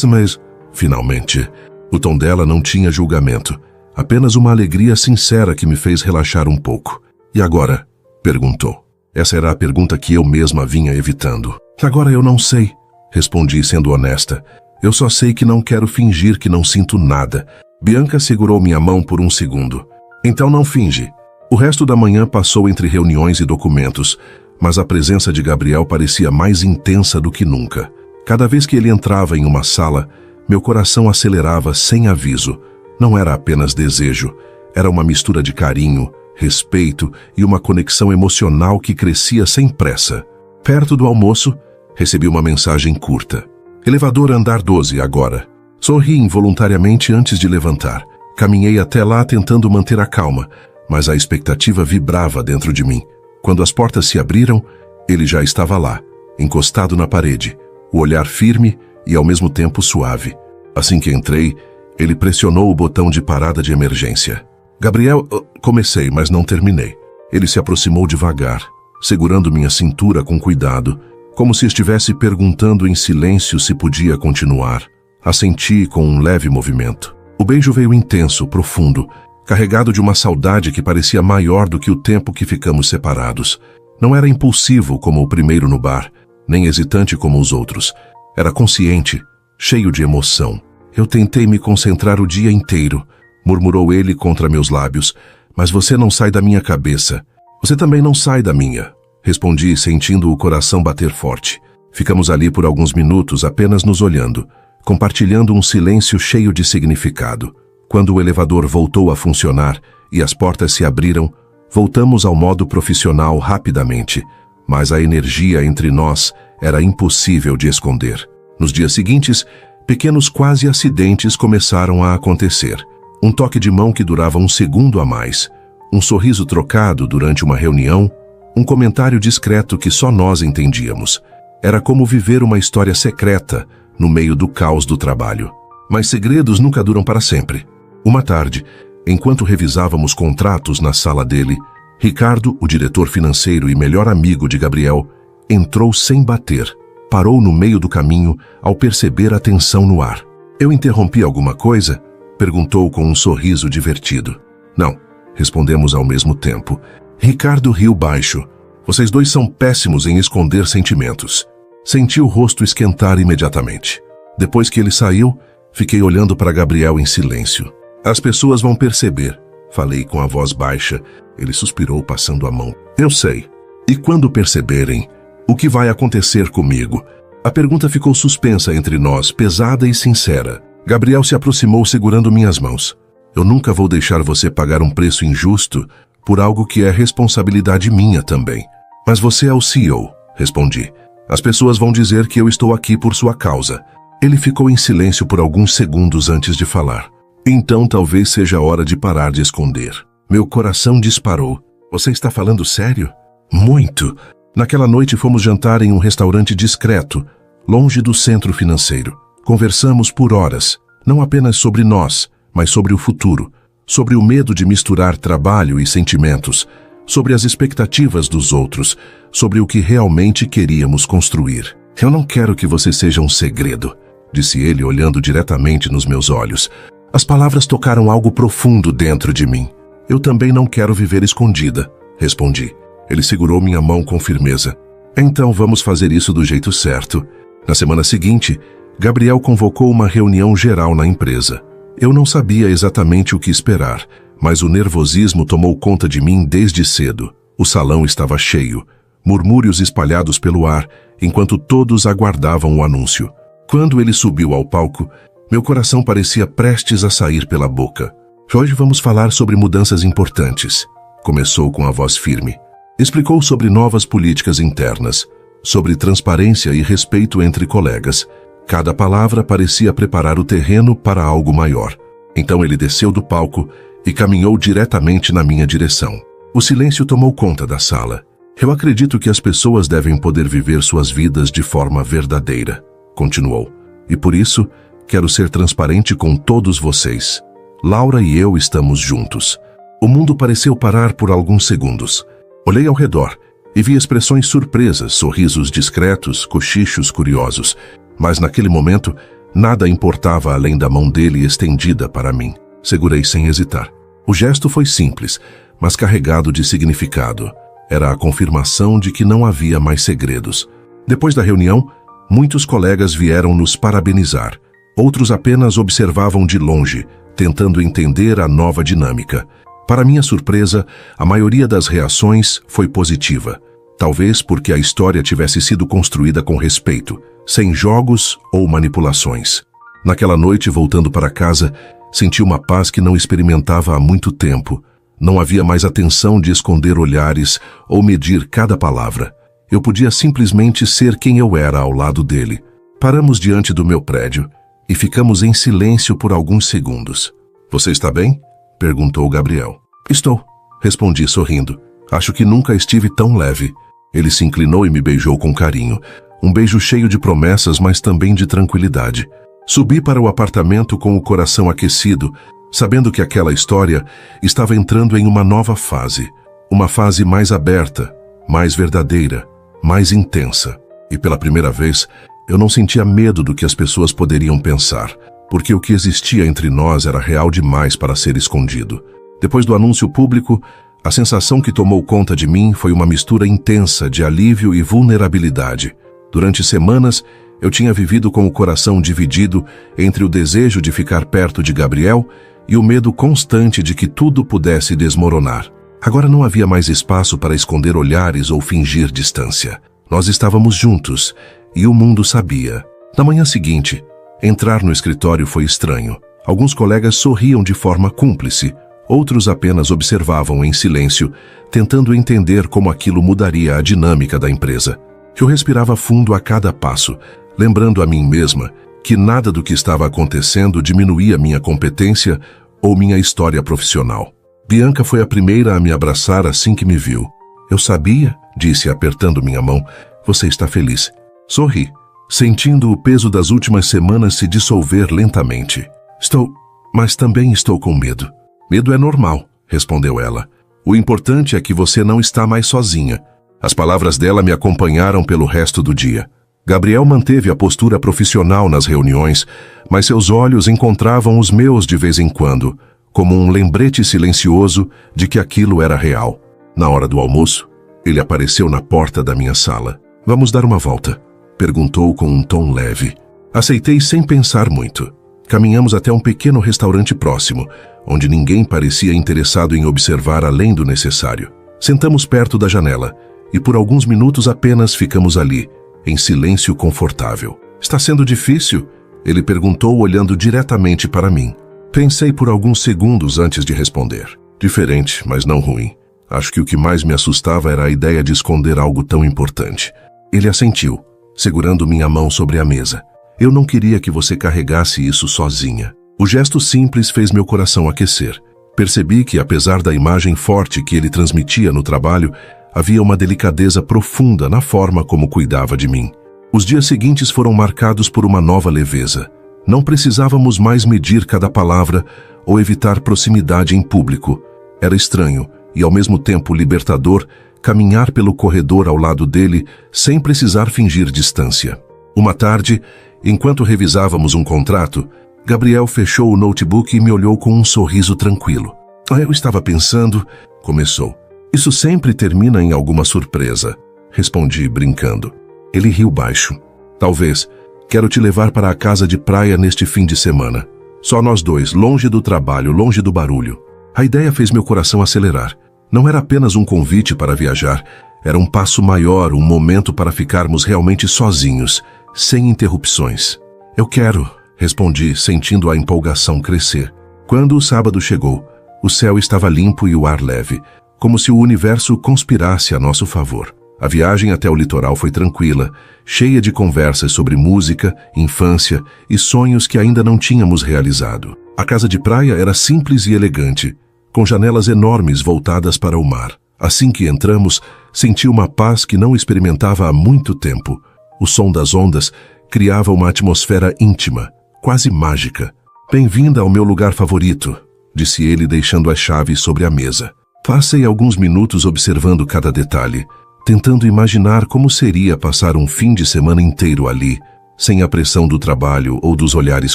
Mas... Finalmente. O tom dela não tinha julgamento, apenas uma alegria sincera que me fez relaxar um pouco. E agora? Perguntou. Essa era a pergunta que eu mesma vinha evitando. Agora eu não sei, respondi sendo honesta. Eu só sei que não quero fingir que não sinto nada. Bianca segurou minha mão por um segundo. Então não finge. O resto da manhã passou entre reuniões e documentos, mas a presença de Gabriel parecia mais intensa do que nunca. Cada vez que ele entrava em uma sala, meu coração acelerava sem aviso. Não era apenas desejo, era uma mistura de carinho, respeito e uma conexão emocional que crescia sem pressa. Perto do almoço, recebi uma mensagem curta. Elevador andar 12 agora. Sorri involuntariamente antes de levantar. Caminhei até lá tentando manter a calma, mas a expectativa vibrava dentro de mim. Quando as portas se abriram, ele já estava lá, encostado na parede, o olhar firme e ao mesmo tempo suave. Assim que entrei, ele pressionou o botão de parada de emergência. Gabriel, comecei, mas não terminei. Ele se aproximou devagar, segurando minha cintura com cuidado, como se estivesse perguntando em silêncio se podia continuar. Assenti com um leve movimento. O beijo veio intenso, profundo, carregado de uma saudade que parecia maior do que o tempo que ficamos separados. Não era impulsivo como o primeiro no bar, nem hesitante como os outros. Era consciente, cheio de emoção. Eu tentei me concentrar o dia inteiro, murmurou ele contra meus lábios, mas você não sai da minha cabeça. Você também não sai da minha, respondi sentindo o coração bater forte. Ficamos ali por alguns minutos apenas nos olhando, compartilhando um silêncio cheio de significado. Quando o elevador voltou a funcionar e as portas se abriram, voltamos ao modo profissional rapidamente, mas a energia entre nós era impossível de esconder. Nos dias seguintes, pequenos quase acidentes começaram a acontecer. Um toque de mão que durava um segundo a mais, um sorriso trocado durante uma reunião, um comentário discreto que só nós entendíamos. Era como viver uma história secreta no meio do caos do trabalho. Mas segredos nunca duram para sempre. Uma tarde, enquanto revisávamos contratos na sala dele, Ricardo, o diretor financeiro e melhor amigo de Gabriel, entrou sem bater. Parou no meio do caminho ao perceber a tensão no ar. Eu interrompi alguma coisa? Perguntou com um sorriso divertido. Não, respondemos ao mesmo tempo. Ricardo riu baixo. Vocês dois são péssimos em esconder sentimentos. Senti o rosto esquentar imediatamente. Depois que ele saiu, fiquei olhando para Gabriel em silêncio. As pessoas vão perceber, falei com a voz baixa. Ele suspirou passando a mão. Eu sei. E quando perceberem, o que vai acontecer comigo? A pergunta ficou suspensa entre nós, pesada e sincera. Gabriel se aproximou segurando minhas mãos. Eu nunca vou deixar você pagar um preço injusto por algo que é responsabilidade minha também. Mas você é o CEO, respondi. As pessoas vão dizer que eu estou aqui por sua causa. Ele ficou em silêncio por alguns segundos antes de falar. Então talvez seja a hora de parar de esconder. Meu coração disparou. Você está falando sério? Muito. Naquela noite fomos jantar em um restaurante discreto, longe do centro financeiro. Conversamos por horas, não apenas sobre nós, mas sobre o futuro, sobre o medo de misturar trabalho e sentimentos, sobre as expectativas dos outros, sobre o que realmente queríamos construir. Eu não quero que você seja um segredo, disse ele olhando diretamente nos meus olhos. As palavras tocaram algo profundo dentro de mim. Eu também não quero viver escondida, respondi. Ele segurou minha mão com firmeza. Então vamos fazer isso do jeito certo. Na semana seguinte, Gabriel convocou uma reunião geral na empresa. Eu não sabia exatamente o que esperar, mas o nervosismo tomou conta de mim desde cedo. O salão estava cheio, murmúrios espalhados pelo ar, enquanto todos aguardavam o anúncio. Quando ele subiu ao palco, meu coração parecia prestes a sair pela boca. Hoje vamos falar sobre mudanças importantes. Começou com a voz firme. Explicou sobre novas políticas internas, sobre transparência e respeito entre colegas. Cada palavra parecia preparar o terreno para algo maior. Então ele desceu do palco e caminhou diretamente na minha direção. O silêncio tomou conta da sala. Eu acredito que as pessoas devem poder viver suas vidas de forma verdadeira, continuou. E por isso, quero ser transparente com todos vocês. Laura e eu estamos juntos. O mundo pareceu parar por alguns segundos. Olhei ao redor e vi expressões surpresas, sorrisos discretos, cochichos curiosos. Mas naquele momento, nada importava além da mão dele estendida para mim. Segurei sem hesitar. O gesto foi simples, mas carregado de significado. Era a confirmação de que não havia mais segredos. Depois da reunião, muitos colegas vieram nos parabenizar. Outros apenas observavam de longe, tentando entender a nova dinâmica. Para minha surpresa, a maioria das reações foi positiva. Talvez porque a história tivesse sido construída com respeito, sem jogos ou manipulações. Naquela noite, voltando para casa, senti uma paz que não experimentava há muito tempo. Não havia mais a tensão de esconder olhares ou medir cada palavra. Eu podia simplesmente ser quem eu era ao lado dele. Paramos diante do meu prédio e ficamos em silêncio por alguns segundos. Você está bem? Perguntou Gabriel. Estou, respondi sorrindo. Acho que nunca estive tão leve. Ele se inclinou e me beijou com carinho. Um beijo cheio de promessas, mas também de tranquilidade. Subi para o apartamento com o coração aquecido, sabendo que aquela história estava entrando em uma nova fase. Uma fase mais aberta, mais verdadeira, mais intensa. E pela primeira vez, eu não sentia medo do que as pessoas poderiam pensar, porque o que existia entre nós era real demais para ser escondido. Depois do anúncio público, a sensação que tomou conta de mim foi uma mistura intensa de alívio e vulnerabilidade. Durante semanas, eu tinha vivido com o coração dividido entre o desejo de ficar perto de Gabriel e o medo constante de que tudo pudesse desmoronar. Agora não havia mais espaço para esconder olhares ou fingir distância. Nós estávamos juntos e o mundo sabia. Na manhã seguinte, entrar no escritório foi estranho. Alguns colegas sorriam de forma cúmplice, outros apenas observavam em silêncio, tentando entender como aquilo mudaria a dinâmica da empresa. Eu respirava fundo a cada passo, lembrando a mim mesma que nada do que estava acontecendo diminuía minha competência ou minha história profissional. Bianca foi a primeira a me abraçar assim que me viu. Eu sabia, disse apertando minha mão, você está feliz. Sorri, sentindo o peso das últimas semanas se dissolver lentamente. Estou, mas também estou com medo. Medo é normal, respondeu ela. O importante é que você não está mais sozinha. As palavras dela me acompanharam pelo resto do dia. Gabriel manteve a postura profissional nas reuniões, mas seus olhos encontravam os meus de vez em quando, como um lembrete silencioso de que aquilo era real. Na hora do almoço, ele apareceu na porta da minha sala. "Vamos dar uma volta?" perguntou com um tom leve. Aceitei sem pensar muito. Caminhamos até um pequeno restaurante próximo, onde ninguém parecia interessado em observar além do necessário. Sentamos perto da janela e por alguns minutos apenas ficamos ali, em silêncio confortável. "Está sendo difícil?" ele perguntou olhando diretamente para mim. Pensei por alguns segundos antes de responder. Diferente, mas não ruim. Acho que o que mais me assustava era a ideia de esconder algo tão importante. Ele assentiu, segurando minha mão sobre a mesa. "Eu não queria que você carregasse isso sozinha." O gesto simples fez meu coração aquecer. Percebi que, apesar da imagem forte que ele transmitia no trabalho, havia uma delicadeza profunda na forma como cuidava de mim. Os dias seguintes foram marcados por uma nova leveza. Não precisávamos mais medir cada palavra ou evitar proximidade em público. Era estranho e, ao mesmo tempo, libertador caminhar pelo corredor ao lado dele sem precisar fingir distância. Uma tarde, enquanto revisávamos um contrato, Gabriel fechou o notebook e me olhou com um sorriso tranquilo. "Eu estava pensando..." começou. "Isso sempre termina em alguma surpresa", respondi, brincando. Ele riu baixo. "Talvez. Quero te levar para a casa de praia neste fim de semana. Só nós dois, longe do trabalho, longe do barulho." A ideia fez meu coração acelerar. Não era apenas um convite para viajar, era um passo maior, um momento para ficarmos realmente sozinhos, sem interrupções. "Eu quero", respondi, sentindo a empolgação crescer. Quando o sábado chegou, o céu estava limpo e o ar leve, como se o universo conspirasse a nosso favor. A viagem até o litoral foi tranquila, cheia de conversas sobre música, infância e sonhos que ainda não tínhamos realizado. A casa de praia era simples e elegante, com janelas enormes voltadas para o mar. Assim que entramos, senti uma paz que não experimentava há muito tempo. O som das ondas criava uma atmosfera íntima, quase mágica. "Bem-vinda ao meu lugar favorito", disse ele, deixando as chaves sobre a mesa. Passei alguns minutos observando cada detalhe, tentando imaginar como seria passar um fim de semana inteiro ali, sem a pressão do trabalho ou dos olhares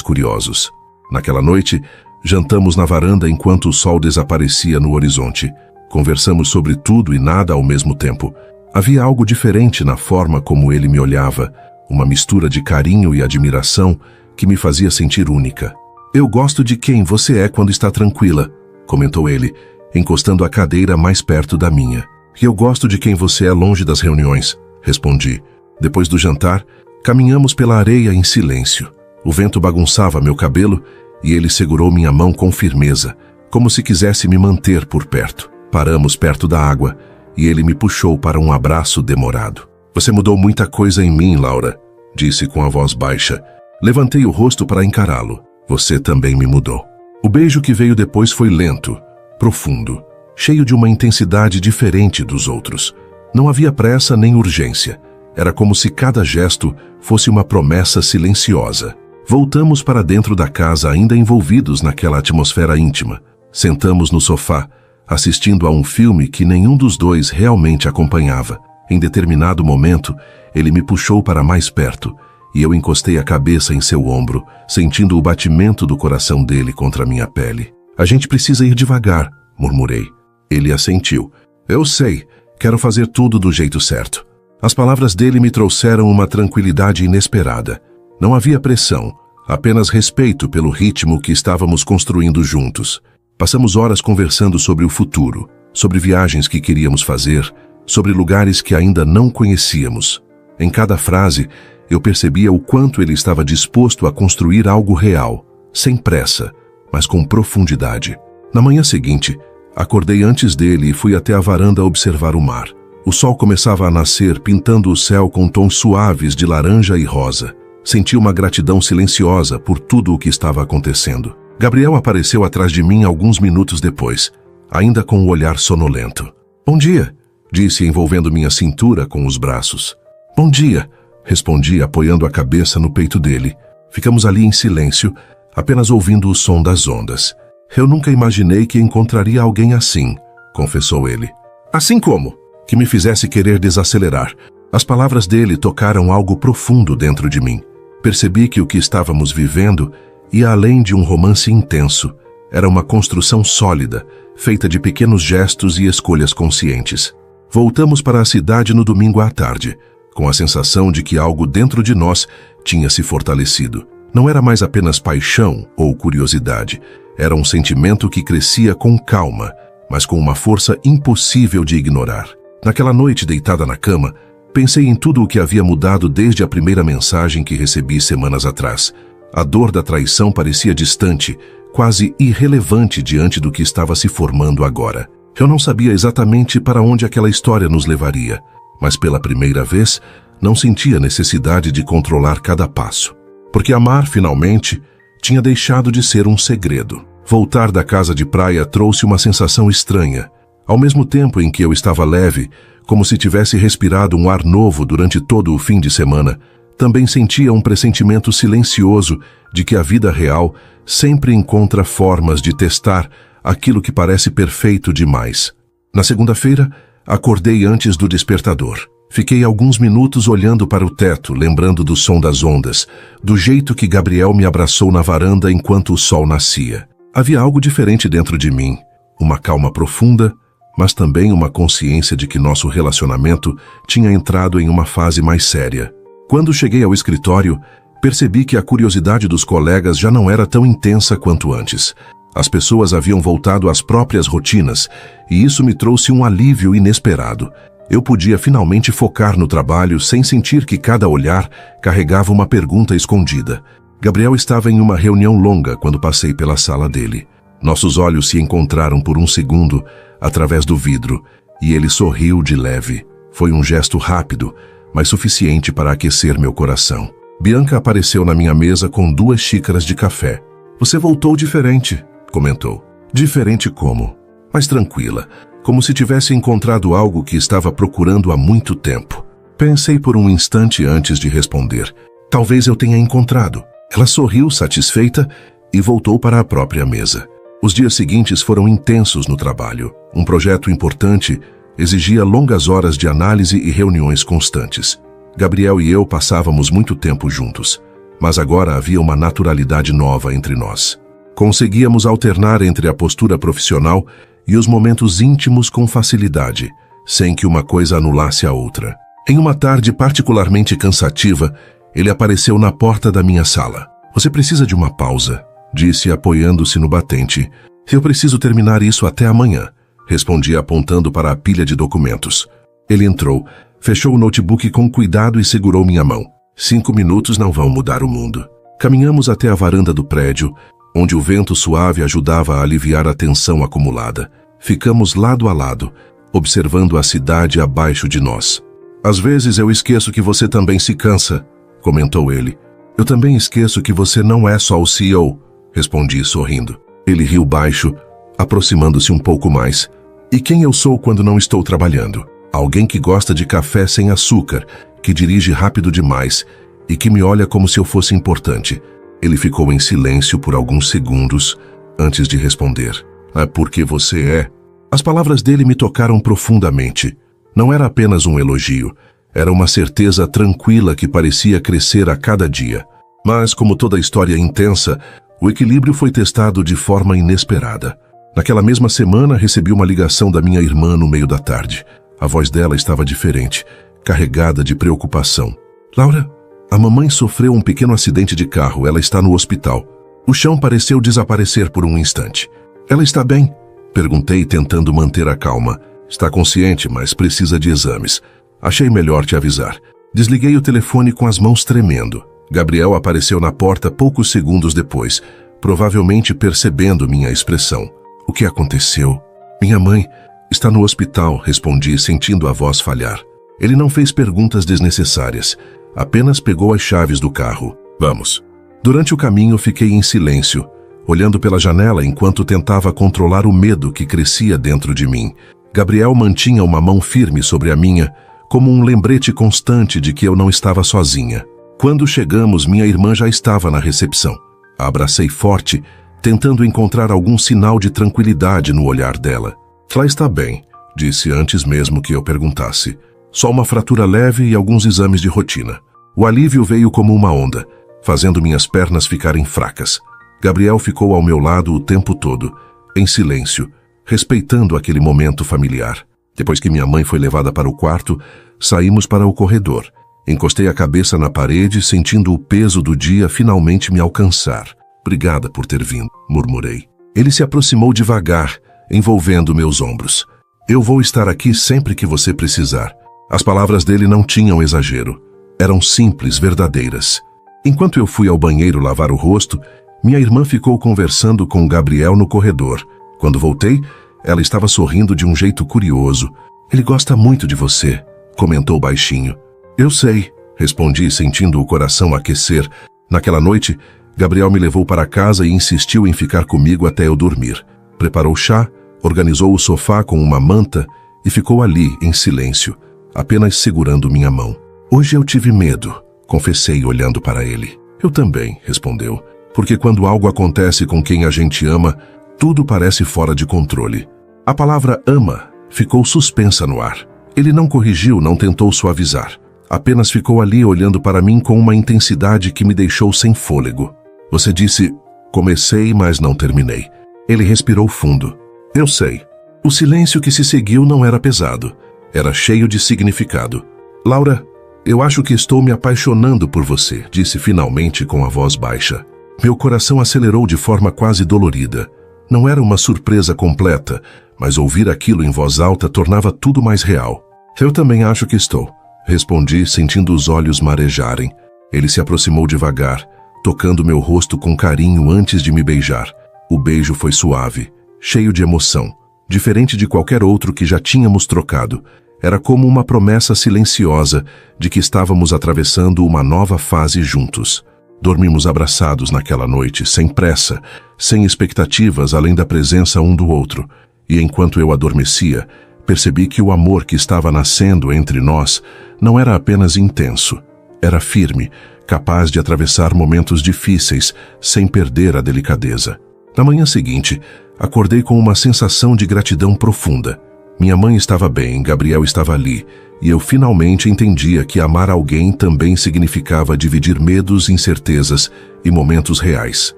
curiosos. Naquela noite, jantamos na varanda enquanto o sol desaparecia no horizonte. Conversamos sobre tudo e nada ao mesmo tempo. Havia algo diferente na forma como ele me olhava, uma mistura de carinho e admiração que me fazia sentir única. "Eu gosto de quem você é quando está tranquila", comentou ele, encostando a cadeira mais perto da minha. "E eu gosto de quem você é longe das reuniões", respondi. Depois do jantar, caminhamos pela areia em silêncio. O vento bagunçava meu cabelo e ele segurou minha mão com firmeza, como se quisesse me manter por perto. Paramos perto da água e ele me puxou para um abraço demorado. "Você mudou muita coisa em mim, Laura", disse com a voz baixa. Levantei o rosto para encará-lo. "Você também me mudou." O beijo que veio depois foi lento, profundo, cheio de uma intensidade diferente dos outros. Não havia pressa nem urgência. Era como se cada gesto fosse uma promessa silenciosa. Voltamos para dentro da casa ainda envolvidos naquela atmosfera íntima. Sentamos no sofá, assistindo a um filme que nenhum dos dois realmente acompanhava. Em determinado momento, ele me puxou para mais perto e eu encostei a cabeça em seu ombro, sentindo o batimento do coração dele contra minha pele. "A gente precisa ir devagar", murmurei. Ele assentiu. "Eu sei, quero fazer tudo do jeito certo." As palavras dele me trouxeram uma tranquilidade inesperada. Não havia pressão, apenas respeito pelo ritmo que estávamos construindo juntos. Passamos horas conversando sobre o futuro, sobre viagens que queríamos fazer, sobre lugares que ainda não conhecíamos. Em cada frase, eu percebia o quanto ele estava disposto a construir algo real, sem pressa, mas com profundidade. Na manhã seguinte, acordei antes dele e fui até a varanda observar o mar. O sol começava a nascer, pintando o céu com tons suaves de laranja e rosa. Senti uma gratidão silenciosa por tudo o que estava acontecendo. Gabriel apareceu atrás de mim alguns minutos depois, ainda com o olhar sonolento. "Bom dia", disse, envolvendo minha cintura com os braços. "Bom dia", respondi, apoiando a cabeça no peito dele. Ficamos ali em silêncio, apenas ouvindo o som das ondas. Eu nunca imaginei que encontraria alguém assim, confessou ele. Assim como que me fizesse querer desacelerar. As palavras dele tocaram algo profundo dentro de mim. Percebi que o que estávamos vivendo ia além de um romance intenso. Era uma construção sólida, feita de pequenos gestos e escolhas conscientes. Voltamos para a cidade no domingo à tarde, com a sensação de que algo dentro de nós tinha se fortalecido. Não era mais apenas paixão ou curiosidade. Era um sentimento que crescia com calma, mas com uma força impossível de ignorar. Naquela noite, deitada na cama, pensei em tudo o que havia mudado desde a primeira mensagem que recebi semanas atrás. A dor da traição parecia distante, quase irrelevante diante do que estava se formando agora. Eu não sabia exatamente para onde aquela história nos levaria, mas pela primeira vez não sentia necessidade de controlar cada passo. Porque amar, finalmente, tinha deixado de ser um segredo. Voltar da casa de praia trouxe uma sensação estranha. Ao mesmo tempo em que eu estava leve, como se tivesse respirado um ar novo durante todo o fim de semana, também sentia um pressentimento silencioso de que a vida real sempre encontra formas de testar aquilo que parece perfeito demais. Na segunda-feira, acordei antes do despertador. Fiquei alguns minutos olhando para o teto, lembrando do som das ondas, do jeito que Gabriel me abraçou na varanda enquanto o sol nascia. Havia algo diferente dentro de mim, uma calma profunda, mas também uma consciência de que nosso relacionamento tinha entrado em uma fase mais séria. Quando cheguei ao escritório, percebi que a curiosidade dos colegas já não era tão intensa quanto antes. As pessoas haviam voltado às próprias rotinas, e isso me trouxe um alívio inesperado. Eu podia finalmente focar no trabalho sem sentir que cada olhar carregava uma pergunta escondida. Gabriel estava em uma reunião longa quando passei pela sala dele. Nossos olhos se encontraram por um segundo através do vidro e ele sorriu de leve. Foi um gesto rápido, mas suficiente para aquecer meu coração. Bianca apareceu na minha mesa com 2 xícaras de café. Você voltou diferente, comentou. Diferente como? Mas tranquila, como se tivesse encontrado algo que estava procurando há muito tempo. Pensei por um instante antes de responder. Talvez eu tenha encontrado. Ela sorriu satisfeita e voltou para a própria mesa. Os dias seguintes foram intensos no trabalho. Um projeto importante exigia longas horas de análise e reuniões constantes. Gabriel e eu passávamos muito tempo juntos, mas agora havia uma naturalidade nova entre nós. Conseguíamos alternar entre a postura profissional e os momentos íntimos com facilidade, sem que uma coisa anulasse a outra. Em uma tarde particularmente cansativa, ele apareceu na porta da minha sala. Você precisa de uma pausa, disse apoiando-se no batente. Eu preciso terminar isso até amanhã, respondi apontando para a pilha de documentos. Ele entrou, fechou o notebook com cuidado e segurou minha mão. 5 minutos não vão mudar o mundo. Caminhamos até a varanda do prédio, onde o vento suave ajudava a aliviar a tensão acumulada. Ficamos lado a lado, observando a cidade abaixo de nós. Às vezes eu esqueço que você também se cansa, comentou ele. Eu também esqueço que você não é só o CEO, respondi sorrindo. Ele riu baixo, aproximando-se um pouco mais. E quem eu sou quando não estou trabalhando? Alguém que gosta de café sem açúcar, que dirige rápido demais e que me olha como se eu fosse importante. Ele ficou em silêncio por alguns segundos antes de responder. É porque você é. As palavras dele me tocaram profundamente. Não era apenas um elogio. Era uma certeza tranquila que parecia crescer a cada dia. Mas, como toda história intensa, o equilíbrio foi testado de forma inesperada. Naquela mesma semana, recebi uma ligação da minha irmã no meio da tarde. A voz dela estava diferente, carregada de preocupação. Laura, a mamãe sofreu um pequeno acidente de carro. Ela está no hospital. O chão pareceu desaparecer por um instante. Ela está bem? Perguntei, tentando manter a calma. Está consciente, mas precisa de exames. Achei melhor te avisar. Desliguei o telefone com as mãos tremendo. Gabriel apareceu na porta poucos segundos depois, provavelmente percebendo minha expressão. O que aconteceu? Minha mãe está no hospital, respondi, sentindo a voz falhar. Ele não fez perguntas desnecessárias, apenas pegou as chaves do carro. Vamos. Durante o caminho fiquei em silêncio, olhando pela janela enquanto tentava controlar o medo que crescia dentro de mim. Gabriel mantinha uma mão firme sobre a minha, como um lembrete constante de que eu não estava sozinha. Quando chegamos, minha irmã já estava na recepção. A abracei forte, tentando encontrar algum sinal de tranquilidade no olhar dela. Ela está bem, disse antes mesmo que eu perguntasse. Só uma fratura leve e alguns exames de rotina. O alívio veio como uma onda, fazendo minhas pernas ficarem fracas. Gabriel ficou ao meu lado o tempo todo, em silêncio, respeitando aquele momento familiar. Depois que minha mãe foi levada para o quarto, saímos para o corredor. Encostei a cabeça na parede, sentindo o peso do dia finalmente me alcançar. Obrigada por ter vindo, murmurei. Ele se aproximou devagar, envolvendo meus ombros. Eu vou estar aqui sempre que você precisar. As palavras dele não tinham exagero. Eram simples, verdadeiras. Enquanto eu fui ao banheiro lavar o rosto, minha irmã ficou conversando com Gabriel no corredor. Quando voltei, ela estava sorrindo de um jeito curioso. Ele gosta muito de você, comentou baixinho. Eu sei, respondi, sentindo o coração aquecer. Naquela noite, Gabriel me levou para casa e insistiu em ficar comigo até eu dormir. Preparou chá, organizou o sofá com uma manta e ficou ali, em silêncio, apenas segurando minha mão. Hoje eu tive medo, confessei olhando para ele. Eu também, respondeu, porque quando algo acontece com quem a gente ama, tudo parece fora de controle. A palavra ama ficou suspensa no ar. Ele não corrigiu, não tentou suavizar. Apenas ficou ali olhando para mim com uma intensidade que me deixou sem fôlego. Você disse, comecei, mas não terminei. Ele respirou fundo. Eu sei. O silêncio que se seguiu não era pesado. Era cheio de significado. Laura, eu acho que estou me apaixonando por você, disse finalmente com a voz baixa. Meu coração acelerou de forma quase dolorida. Não era uma surpresa completa, mas ouvir aquilo em voz alta tornava tudo mais real. Eu também acho que estou, respondi, sentindo os olhos marejarem. Ele se aproximou devagar, tocando meu rosto com carinho antes de me beijar. O beijo foi suave, cheio de emoção, diferente de qualquer outro que já tínhamos trocado. Era como uma promessa silenciosa de que estávamos atravessando uma nova fase juntos. Dormimos abraçados naquela noite, sem pressa, sem expectativas além da presença um do outro. E enquanto eu adormecia, percebi que o amor que estava nascendo entre nós não era apenas intenso. Era firme, capaz de atravessar momentos difíceis sem perder a delicadeza. Na manhã seguinte, acordei com uma sensação de gratidão profunda. Minha mãe estava bem, Gabriel estava ali, e eu finalmente entendia que amar alguém também significava dividir medos, incertezas e momentos reais.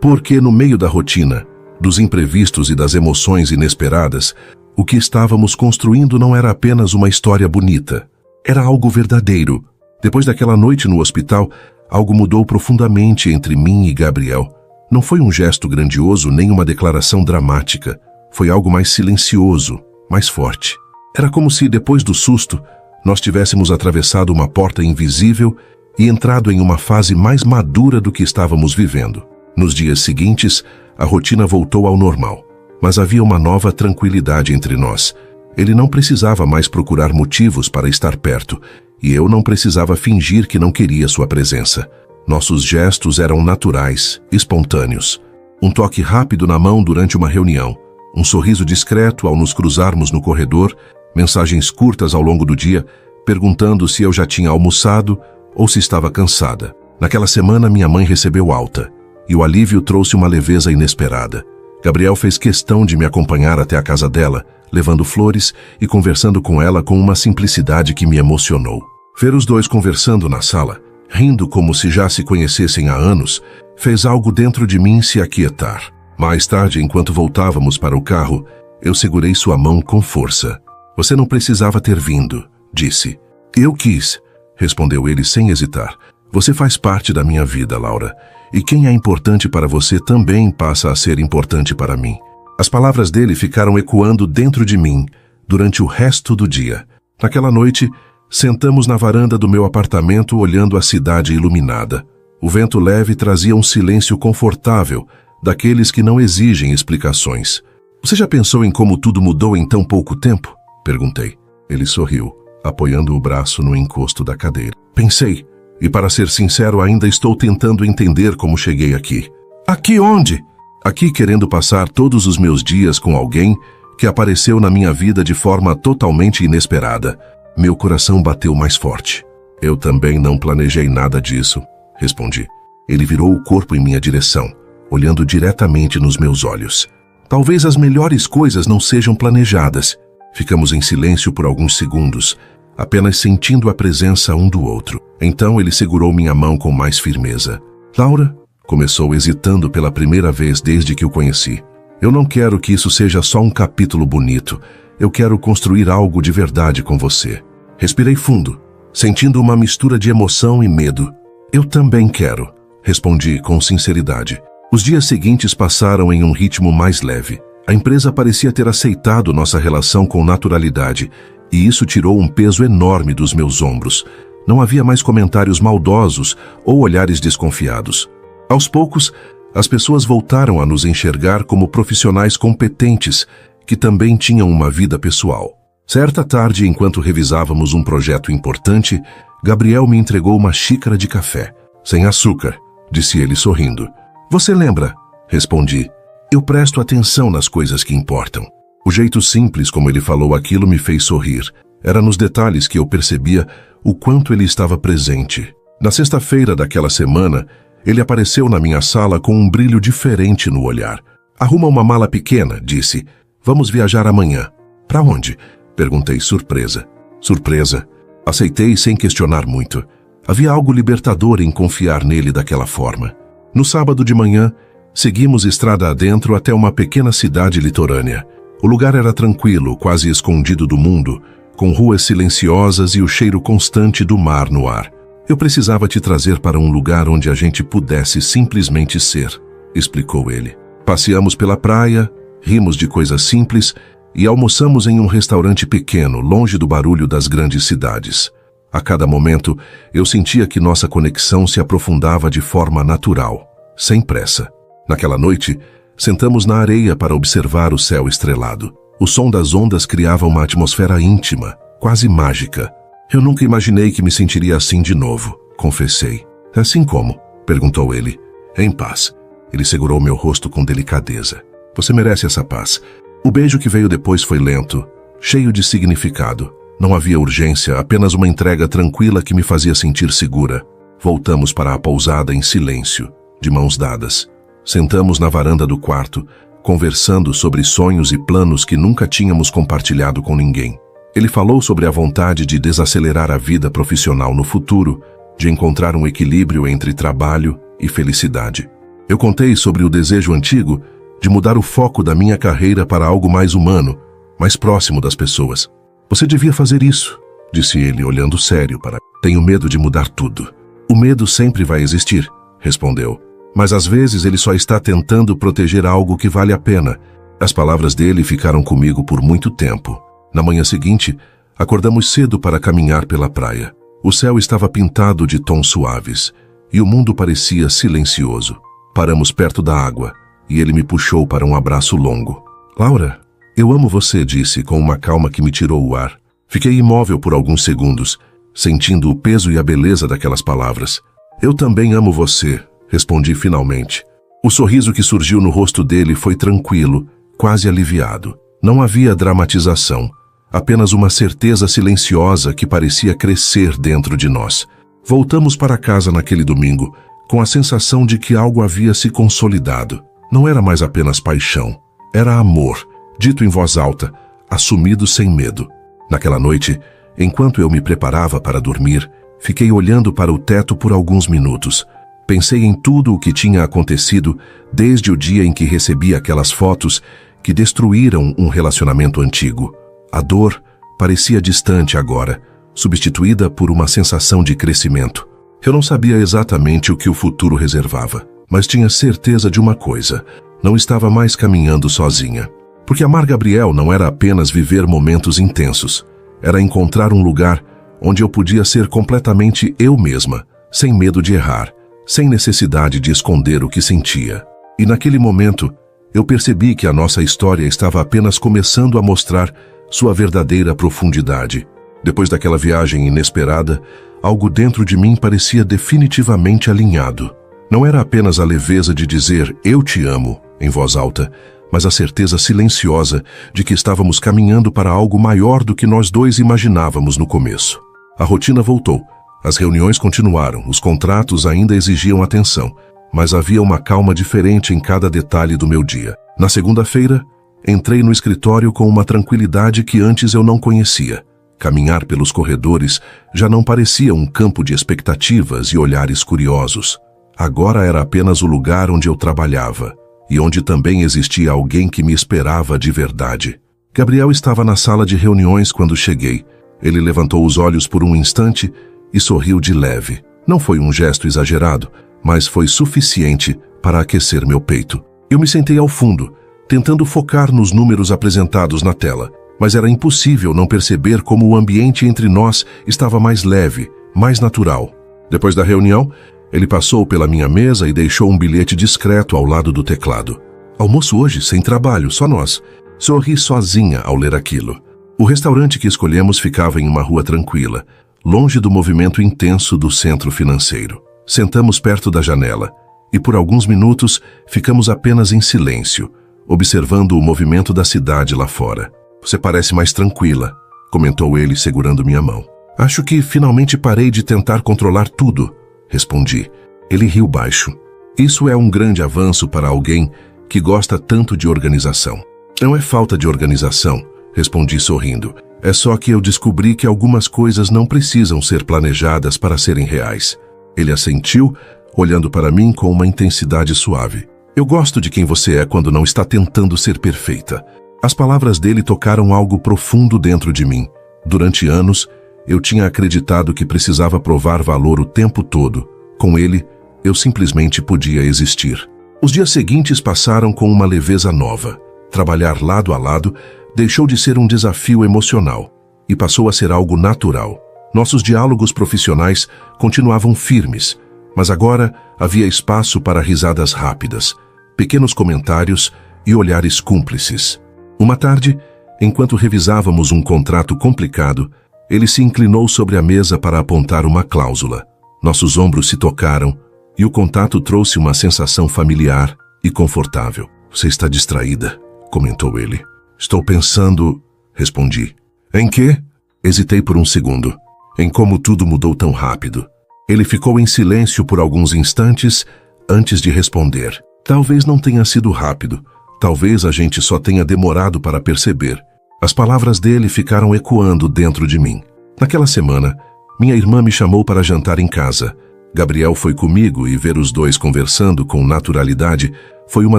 Porque no meio da rotina, dos imprevistos e das emoções inesperadas, o que estávamos construindo não era apenas uma história bonita. Era algo verdadeiro. Depois daquela noite no hospital, algo mudou profundamente entre mim e Gabriel. Não foi um gesto grandioso nem uma declaração dramática. Foi algo mais silencioso, mais forte. Era como se, depois do susto, nós tivéssemos atravessado uma porta invisível e entrado em uma fase mais madura do que estávamos vivendo. Nos dias seguintes, a rotina voltou ao normal, mas havia uma nova tranquilidade entre nós. Ele não precisava mais procurar motivos para estar perto, e eu não precisava fingir que não queria sua presença. Nossos gestos eram naturais, espontâneos. Um toque rápido na mão durante uma reunião, um sorriso discreto ao nos cruzarmos no corredor, mensagens curtas ao longo do dia, perguntando se eu já tinha almoçado ou se estava cansada. Naquela semana, minha mãe recebeu alta, e o alívio trouxe uma leveza inesperada. Gabriel fez questão de me acompanhar até a casa dela, levando flores e conversando com ela com uma simplicidade que me emocionou. Ver os dois conversando na sala, rindo como se já se conhecessem há anos, fez algo dentro de mim se aquietar. Mais tarde, enquanto voltávamos para o carro, eu segurei sua mão com força. Você não precisava ter vindo, disse. Eu quis, respondeu ele sem hesitar. Você faz parte da minha vida, Laura, e quem é importante para você também passa a ser importante para mim. As palavras dele ficaram ecoando dentro de mim durante o resto do dia. Naquela noite, sentamos na varanda do meu apartamento olhando a cidade iluminada. O vento leve trazia um silêncio confortável, daqueles que não exigem explicações. Você já pensou em como tudo mudou em tão pouco tempo? Perguntei. Ele sorriu, apoiando o braço no encosto da cadeira. Pensei, e para ser sincero, ainda estou tentando entender como cheguei aqui. Aqui onde? Aqui querendo passar todos os meus dias com alguém que apareceu na minha vida de forma totalmente inesperada. Meu coração bateu mais forte. Eu também não planejei nada disso, respondi. Ele virou o corpo em minha direção, olhando diretamente nos meus olhos. Talvez as melhores coisas não sejam planejadas. Ficamos em silêncio por alguns segundos, apenas sentindo a presença um do outro. Então ele segurou minha mão com mais firmeza. Laura, começou hesitando pela primeira vez desde que o conheci. Eu não quero que isso seja só um capítulo bonito. Eu quero construir algo de verdade com você. Respirei fundo, sentindo uma mistura de emoção e medo. Eu também quero, respondi com sinceridade. Os dias seguintes passaram em um ritmo mais leve. A empresa parecia ter aceitado nossa relação com naturalidade, e isso tirou um peso enorme dos meus ombros. Não havia mais comentários maldosos ou olhares desconfiados. Aos poucos, as pessoas voltaram a nos enxergar como profissionais competentes, que também tinham uma vida pessoal. Certa tarde, enquanto revisávamos um projeto importante, Gabriel me entregou uma xícara de café. Sem açúcar, disse ele sorrindo. Você lembra? Respondi. Eu presto atenção nas coisas que importam. O jeito simples como ele falou aquilo me fez sorrir. Era nos detalhes que eu percebia o quanto ele estava presente. Na sexta-feira daquela semana, ele apareceu na minha sala com um brilho diferente no olhar. Arruma uma mala pequena, disse. Vamos viajar amanhã. Para onde? Perguntei surpresa. Surpresa. Aceitei sem questionar muito. Havia algo libertador em confiar nele daquela forma. No sábado de manhã, seguimos estrada adentro até uma pequena cidade litorânea. O lugar era tranquilo, quase escondido do mundo, com ruas silenciosas e o cheiro constante do mar no ar. Eu precisava te trazer para um lugar onde a gente pudesse simplesmente ser, explicou ele. Passeamos pela praia, rimos de coisas simples e almoçamos em um restaurante pequeno, longe do barulho das grandes cidades. A cada momento, eu sentia que nossa conexão se aprofundava de forma natural, sem pressa. Naquela noite, sentamos na areia para observar o céu estrelado. O som das ondas criava uma atmosfera íntima, quase mágica. Eu nunca imaginei que me sentiria assim de novo, confessei. Assim como? Perguntou ele. Em paz. Ele segurou meu rosto com delicadeza. Você merece essa paz. O beijo que veio depois foi lento, cheio de significado. Não havia urgência, apenas uma entrega tranquila que me fazia sentir segura. Voltamos para a pousada em silêncio, de mãos dadas. Sentamos na varanda do quarto, conversando sobre sonhos e planos que nunca tínhamos compartilhado com ninguém. Ele falou sobre a vontade de desacelerar a vida profissional no futuro, de encontrar um equilíbrio entre trabalho e felicidade. Eu contei sobre o desejo antigo de mudar o foco da minha carreira para algo mais humano, mais próximo das pessoas. Você devia fazer isso, disse ele, olhando sério para mim. Tenho medo de mudar tudo. O medo sempre vai existir, respondeu. Mas às vezes ele só está tentando proteger algo que vale a pena. As palavras dele ficaram comigo por muito tempo. Na manhã seguinte, acordamos cedo para caminhar pela praia. O céu estava pintado de tons suaves e o mundo parecia silencioso. Paramos perto da água e ele me puxou para um abraço longo. Laura, eu amo você, disse com uma calma que me tirou o ar. Fiquei imóvel por alguns segundos, sentindo o peso e a beleza daquelas palavras. Eu também amo você, respondi finalmente. O sorriso que surgiu no rosto dele foi tranquilo, quase aliviado. Não havia dramatização, apenas uma certeza silenciosa que parecia crescer dentro de nós. Voltamos para casa naquele domingo, com a sensação de que algo havia se consolidado. Não era mais apenas paixão, era amor, dito em voz alta, assumido sem medo. Naquela noite, enquanto eu me preparava para dormir, fiquei olhando para o teto por alguns minutos. Pensei em tudo o que tinha acontecido desde o dia em que recebi aquelas fotos que destruíram um relacionamento antigo. A dor parecia distante agora, substituída por uma sensação de crescimento. Eu não sabia exatamente o que o futuro reservava, mas tinha certeza de uma coisa: não estava mais caminhando sozinha. Porque amar Gabriel não era apenas viver momentos intensos, era encontrar um lugar onde eu podia ser completamente eu mesma, sem medo de errar, sem necessidade de esconder o que sentia. E naquele momento, eu percebi que a nossa história estava apenas começando a mostrar sua verdadeira profundidade. Depois daquela viagem inesperada, algo dentro de mim parecia definitivamente alinhado. Não era apenas a leveza de dizer "eu te amo" em voz alta, mas a certeza silenciosa de que estávamos caminhando para algo maior do que nós dois imaginávamos no começo. A rotina voltou. As reuniões continuaram, os contratos ainda exigiam atenção, mas havia uma calma diferente em cada detalhe do meu dia. Na segunda-feira, entrei no escritório com uma tranquilidade que antes eu não conhecia. Caminhar pelos corredores já não parecia um campo de expectativas e olhares curiosos. Agora era apenas o lugar onde eu trabalhava e onde também existia alguém que me esperava de verdade. Gabriel estava na sala de reuniões quando cheguei. Ele levantou os olhos por um instante e sorriu de leve. Não foi um gesto exagerado, mas foi suficiente para aquecer meu peito. Eu me sentei ao fundo, tentando focar nos números apresentados na tela, mas era impossível não perceber como o ambiente entre nós estava mais leve, mais natural. Depois da reunião, ele passou pela minha mesa e deixou um bilhete discreto ao lado do teclado. Almoço hoje, sem trabalho, só nós. Sorri sozinha ao ler aquilo. O restaurante que escolhemos ficava em uma rua tranquila, longe do movimento intenso do centro financeiro. Sentamos perto da janela e por alguns minutos ficamos apenas em silêncio, observando o movimento da cidade lá fora. Você parece mais tranquila, comentou ele segurando minha mão. Acho que finalmente parei de tentar controlar tudo, respondi. Ele riu baixo. Isso é um grande avanço para alguém que gosta tanto de organização. Não é falta de organização, respondi sorrindo. É só que eu descobri que algumas coisas não precisam ser planejadas para serem reais. Ele assentiu, olhando para mim com uma intensidade suave. Eu gosto de quem você é quando não está tentando ser perfeita. As palavras dele tocaram algo profundo dentro de mim. Durante anos, eu tinha acreditado que precisava provar valor o tempo todo. Com ele, eu simplesmente podia existir. Os dias seguintes passaram com uma leveza nova. Trabalhar lado a lado deixou de ser um desafio emocional e passou a ser algo natural. Nossos diálogos profissionais continuavam firmes, mas agora havia espaço para risadas rápidas, pequenos comentários e olhares cúmplices. Uma tarde, enquanto revisávamos um contrato complicado, ele se inclinou sobre a mesa para apontar uma cláusula. Nossos ombros se tocaram e o contato trouxe uma sensação familiar e confortável. Você está distraída, comentou ele. Estou pensando, respondi. Em quê? Hesitei por um segundo. Em como tudo mudou tão rápido. Ele ficou em silêncio por alguns instantes antes de responder. Talvez não tenha sido rápido. Talvez a gente só tenha demorado para perceber. As palavras dele ficaram ecoando dentro de mim. Naquela semana, minha irmã me chamou para jantar em casa. Gabriel foi comigo e ver os dois conversando com naturalidade foi uma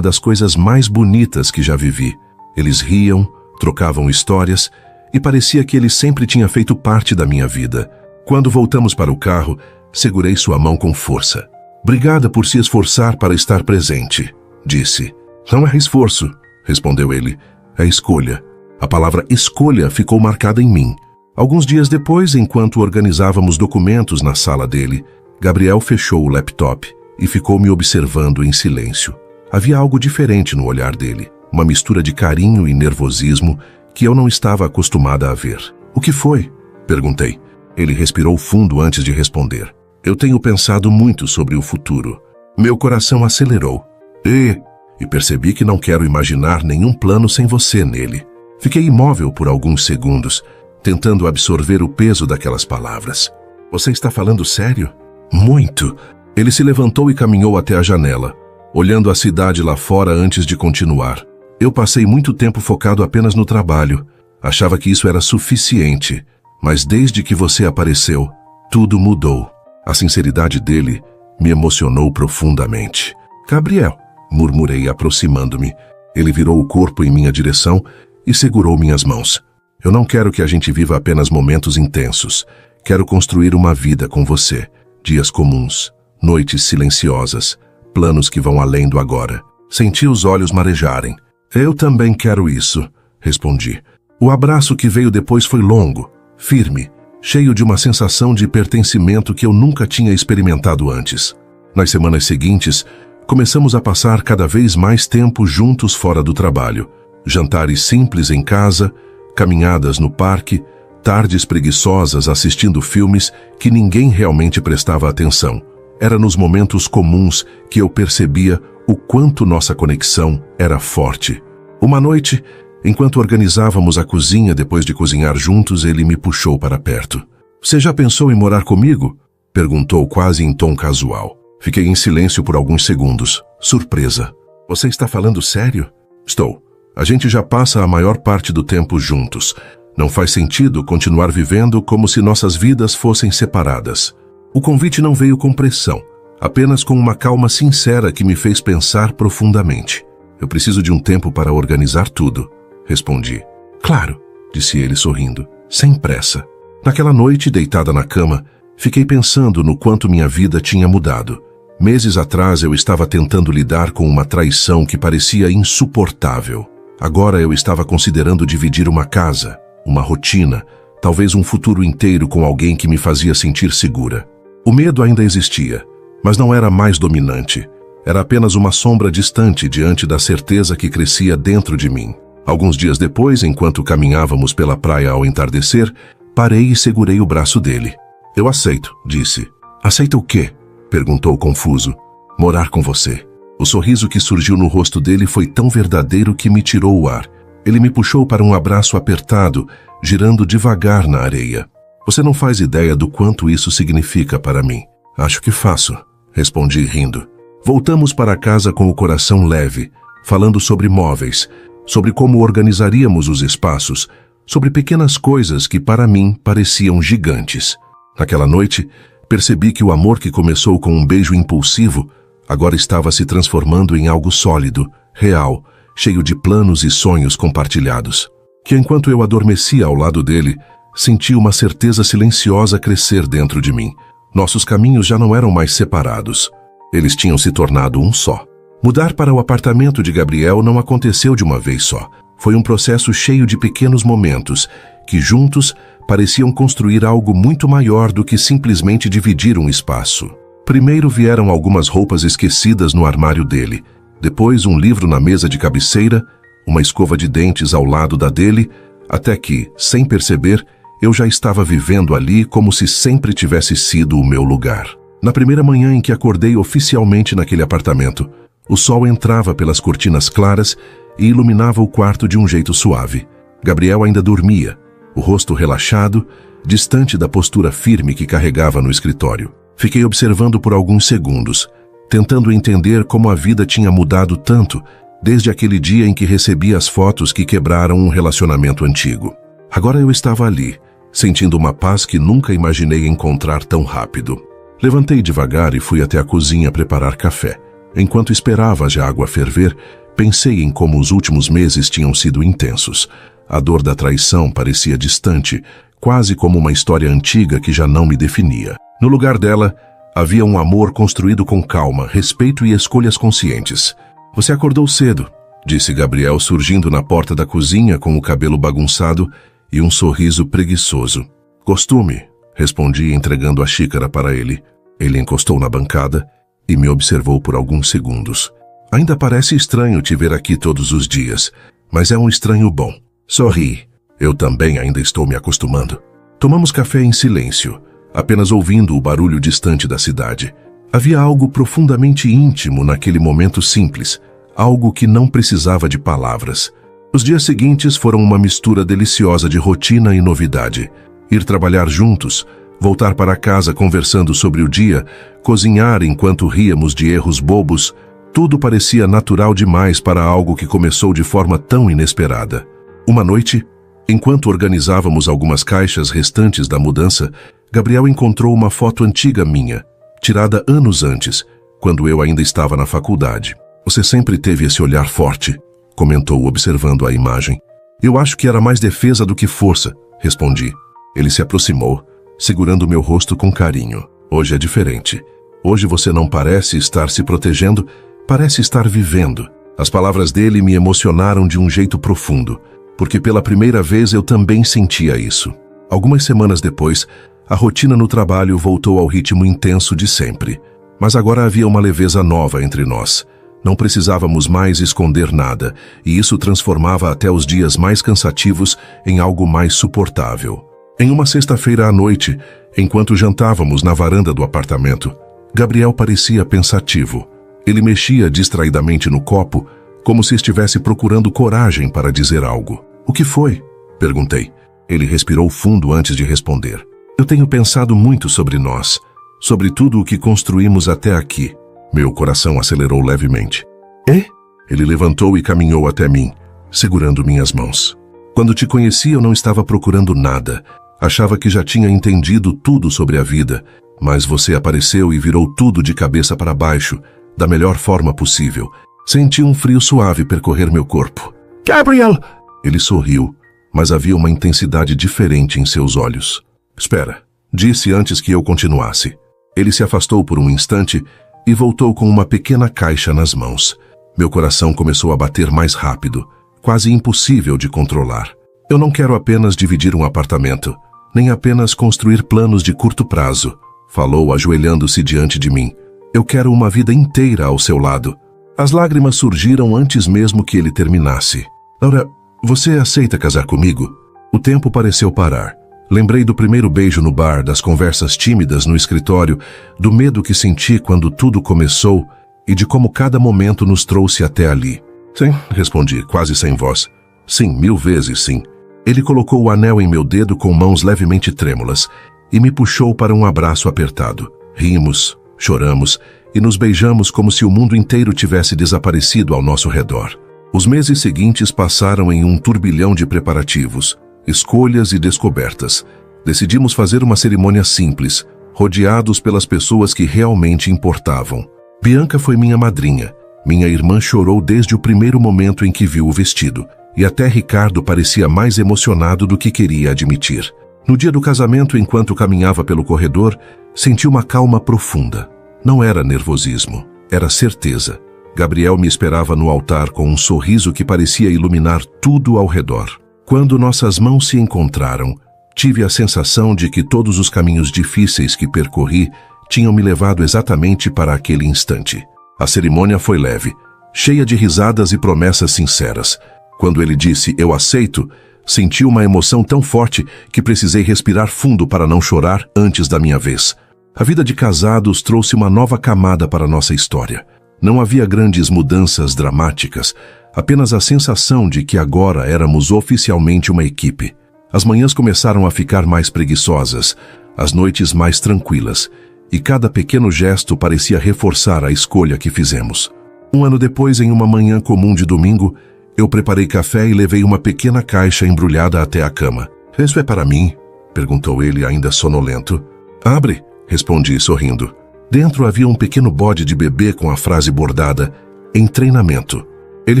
das coisas mais bonitas que já vivi. Eles riam, trocavam histórias e parecia que ele sempre tinha feito parte da minha vida. Quando voltamos para o carro, segurei sua mão com força. Obrigada por se esforçar para estar presente, disse. Não é esforço, respondeu ele. É escolha. A palavra escolha ficou marcada em mim. Alguns dias depois, enquanto organizávamos documentos na sala dele, Gabriel fechou o laptop e ficou me observando em silêncio. Havia algo diferente no olhar dele, uma mistura de carinho e nervosismo que eu não estava acostumada a ver. O que foi? Perguntei. Ele respirou fundo antes de responder. Eu tenho pensado muito sobre o futuro. Meu coração acelerou. E percebi que não quero imaginar nenhum plano sem você nele. Fiquei imóvel por alguns segundos, tentando absorver o peso daquelas palavras. Você está falando sério? Muito. Ele se levantou e caminhou até a janela, olhando a cidade lá fora antes de continuar. Eu passei muito tempo focado apenas no trabalho. Achava que isso era suficiente, mas desde que você apareceu, tudo mudou. A sinceridade dele me emocionou profundamente. Gabriel, murmurei aproximando-me. Ele virou o corpo em minha direção e segurou minhas mãos. Eu não quero que a gente viva apenas momentos intensos. Quero construir uma vida com você. Dias comuns, noites silenciosas, planos que vão além do agora. Senti os olhos marejarem. Eu também quero isso, respondi. O abraço que veio depois foi longo, firme, cheio de uma sensação de pertencimento que eu nunca tinha experimentado antes. Nas semanas seguintes, começamos a passar cada vez mais tempo juntos fora do trabalho. Jantares simples em casa, caminhadas no parque, tardes preguiçosas assistindo filmes que ninguém realmente prestava atenção. Era nos momentos comuns que eu percebia o quanto nossa conexão era forte. Uma noite, enquanto organizávamos a cozinha depois de cozinhar juntos, ele me puxou para perto. Você já pensou em morar comigo? Perguntou quase em tom casual. Fiquei em silêncio por alguns segundos, surpresa. Você está falando sério? Estou. A gente já passa a maior parte do tempo juntos. Não faz sentido continuar vivendo como se nossas vidas fossem separadas. O convite não veio com pressão, apenas com uma calma sincera que me fez pensar profundamente. Eu preciso de um tempo para organizar tudo, respondi. Claro, disse ele sorrindo, sem pressa. Naquela noite, deitada na cama, fiquei pensando no quanto minha vida tinha mudado. Meses atrás eu estava tentando lidar com uma traição que parecia insuportável. Agora eu estava considerando dividir uma casa, uma rotina, talvez um futuro inteiro com alguém que me fazia sentir segura. O medo ainda existia, mas não era mais dominante. Era apenas uma sombra distante diante da certeza que crescia dentro de mim. Alguns dias depois, enquanto caminhávamos pela praia ao entardecer, parei e segurei o braço dele. Eu aceito, disse. Aceita o quê? Perguntou confuso. Morar com você. O sorriso que surgiu no rosto dele foi tão verdadeiro que me tirou o ar. Ele me puxou para um abraço apertado, girando devagar na areia. Você não faz ideia do quanto isso significa para mim. Acho que faço, respondi rindo. Voltamos para casa com o coração leve, falando sobre móveis, sobre como organizaríamos os espaços, sobre pequenas coisas que para mim pareciam gigantes. Naquela noite, percebi que o amor que começou com um beijo impulsivo agora estava se transformando em algo sólido, real, cheio de planos e sonhos compartilhados. Que enquanto eu adormecia ao lado dele, senti uma certeza silenciosa crescer dentro de mim. Nossos caminhos já não eram mais separados. Eles tinham se tornado um só. Mudar para o apartamento de Gabriel não aconteceu de uma vez só. Foi um processo cheio de pequenos momentos, que juntos pareciam construir algo muito maior do que simplesmente dividir um espaço. Primeiro vieram algumas roupas esquecidas no armário dele, depois um livro na mesa de cabeceira, uma escova de dentes ao lado da dele, até que, sem perceber, eu já estava vivendo ali como se sempre tivesse sido o meu lugar. Na primeira manhã em que acordei oficialmente naquele apartamento, o sol entrava pelas cortinas claras e iluminava o quarto de um jeito suave. Gabriel ainda dormia, o rosto relaxado, distante da postura firme que carregava no escritório. Fiquei observando por alguns segundos, tentando entender como a vida tinha mudado tanto desde aquele dia em que recebi as fotos que quebraram um relacionamento antigo. Agora eu estava ali, sentindo uma paz que nunca imaginei encontrar tão rápido. Levantei devagar e fui até a cozinha preparar café. Enquanto esperava a água ferver, pensei em como os últimos meses tinham sido intensos. A dor da traição parecia distante, quase como uma história antiga que já não me definia. No lugar dela, havia um amor construído com calma, respeito e escolhas conscientes. Você acordou cedo, disse Gabriel surgindo na porta da cozinha com o cabelo bagunçado e um sorriso preguiçoso. Costume, respondi entregando a xícara para ele. Ele encostou na bancada e me observou por alguns segundos. Ainda parece estranho te ver aqui todos os dias, mas é um estranho bom. Sorri. Eu também ainda estou me acostumando. Tomamos café em silêncio, apenas ouvindo o barulho distante da cidade. Havia algo profundamente íntimo naquele momento simples, algo que não precisava de palavras. Os dias seguintes foram uma mistura deliciosa de rotina e novidade. Ir trabalhar juntos, voltar para casa conversando sobre o dia, cozinhar enquanto ríamos de erros bobos, tudo parecia natural demais para algo que começou de forma tão inesperada. Uma noite, enquanto organizávamos algumas caixas restantes da mudança, Gabriel encontrou uma foto antiga minha, tirada anos antes, quando eu ainda estava na faculdade. Você sempre teve esse olhar forte, comentou observando a imagem. Eu acho que era mais defesa do que força, respondi. Ele se aproximou, segurando meu rosto com carinho. Hoje é diferente. Hoje você não parece estar se protegendo, parece estar vivendo. As palavras dele me emocionaram de um jeito profundo, porque pela primeira vez eu também sentia isso. Algumas semanas depois, a rotina no trabalho voltou ao ritmo intenso de sempre. Mas agora havia uma leveza nova entre nós. Não precisávamos mais esconder nada, e isso transformava até os dias mais cansativos em algo mais suportável. Em uma sexta-feira à noite, enquanto jantávamos na varanda do apartamento, Gabriel parecia pensativo. Ele mexia distraidamente no copo, como se estivesse procurando coragem para dizer algo. O que foi? Perguntei. Ele respirou fundo antes de responder. Eu tenho pensado muito sobre nós, sobre tudo o que construímos até aqui. Meu coração acelerou levemente. É? Ele levantou e caminhou até mim, segurando minhas mãos. Quando te conheci, eu não estava procurando nada. Achava que já tinha entendido tudo sobre a vida, mas você apareceu e virou tudo de cabeça para baixo, da melhor forma possível. Senti um frio suave percorrer meu corpo. Gabriel! Ele sorriu, mas havia uma intensidade diferente em seus olhos. Espera, disse antes que eu continuasse. Ele se afastou por um instante e voltou com uma pequena caixa nas mãos. Meu coração começou a bater mais rápido, quase impossível de controlar. Eu não quero apenas dividir um apartamento, nem apenas construir planos de curto prazo, falou ajoelhando-se diante de mim. Eu quero uma vida inteira ao seu lado. As lágrimas surgiram antes mesmo que ele terminasse. Laura, você aceita casar comigo? O tempo pareceu parar. Lembrei do primeiro beijo no bar, das conversas tímidas no escritório, do medo que senti quando tudo começou e de como cada momento nos trouxe até ali. Sim, respondi, quase sem voz. Sim, 1000 vezes sim. Ele colocou o anel em meu dedo com mãos levemente trêmulas e me puxou para um abraço apertado. Rimos, choramos e nos beijamos como se o mundo inteiro tivesse desaparecido ao nosso redor. Os meses seguintes passaram em um turbilhão de preparativos, escolhas e descobertas. Decidimos fazer uma cerimônia simples, rodeados pelas pessoas que realmente importavam. Bianca foi minha madrinha. Minha irmã chorou desde o primeiro momento em que viu o vestido, e até Ricardo parecia mais emocionado do que queria admitir. No dia do casamento, enquanto caminhava pelo corredor, senti uma calma profunda. Não era nervosismo, era certeza. Gabriel me esperava no altar com um sorriso que parecia iluminar tudo ao redor. Quando nossas mãos se encontraram, tive a sensação de que todos os caminhos difíceis que percorri tinham me levado exatamente para aquele instante. A cerimônia foi leve, cheia de risadas e promessas sinceras. Quando ele disse, eu aceito, senti uma emoção tão forte que precisei respirar fundo para não chorar antes da minha vez. A vida de casados trouxe uma nova camada para nossa história. Não havia grandes mudanças dramáticas, apenas a sensação de que agora éramos oficialmente uma equipe. As manhãs começaram a ficar mais preguiçosas, as noites mais tranquilas, e cada pequeno gesto parecia reforçar a escolha que fizemos. Um ano depois, em uma manhã comum de domingo, eu preparei café e levei uma pequena caixa embrulhada até a cama. Isso é para mim? Perguntou ele, ainda sonolento. Abre, respondi sorrindo. Dentro havia um pequeno bode de bebê com a frase bordada, em treinamento. Ele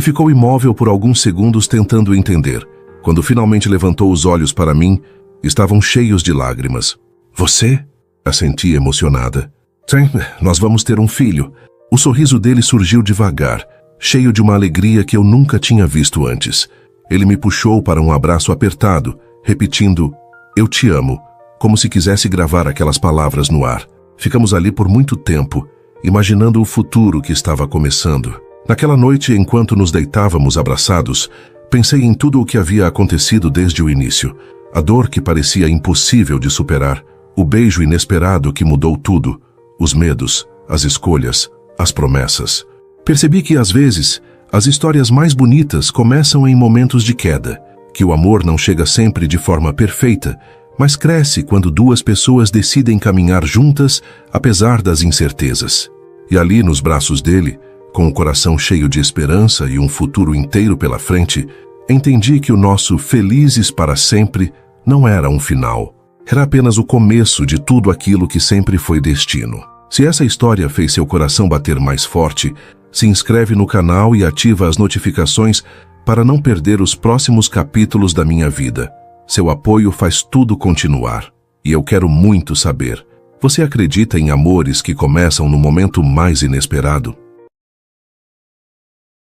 ficou imóvel por alguns segundos tentando entender. Quando finalmente levantou os olhos para mim, estavam cheios de lágrimas. Você? Assenti emocionada. Sim, nós vamos ter um filho. O sorriso dele surgiu devagar, cheio de uma alegria que eu nunca tinha visto antes. Ele me puxou para um abraço apertado, repetindo, eu te amo, como se quisesse gravar aquelas palavras no ar. Ficamos ali por muito tempo, imaginando o futuro que estava começando. Naquela noite, enquanto nos deitávamos abraçados, pensei em tudo o que havia acontecido desde o início. A dor que parecia impossível de superar, o beijo inesperado que mudou tudo, os medos, as escolhas, as promessas. Percebi que, às vezes, as histórias mais bonitas começam em momentos de queda, que o amor não chega sempre de forma perfeita, mas cresce quando duas pessoas decidem caminhar juntas, apesar das incertezas. E ali, nos braços dele, com o coração cheio de esperança e um futuro inteiro pela frente, entendi que o nosso felizes para sempre não era um final. Era apenas o começo de tudo aquilo que sempre foi destino. Se essa história fez seu coração bater mais forte, se inscreve no canal e ativa as notificações para não perder os próximos capítulos da minha vida. Seu apoio faz tudo continuar. E eu quero muito saber, você acredita em amores que começam no momento mais inesperado?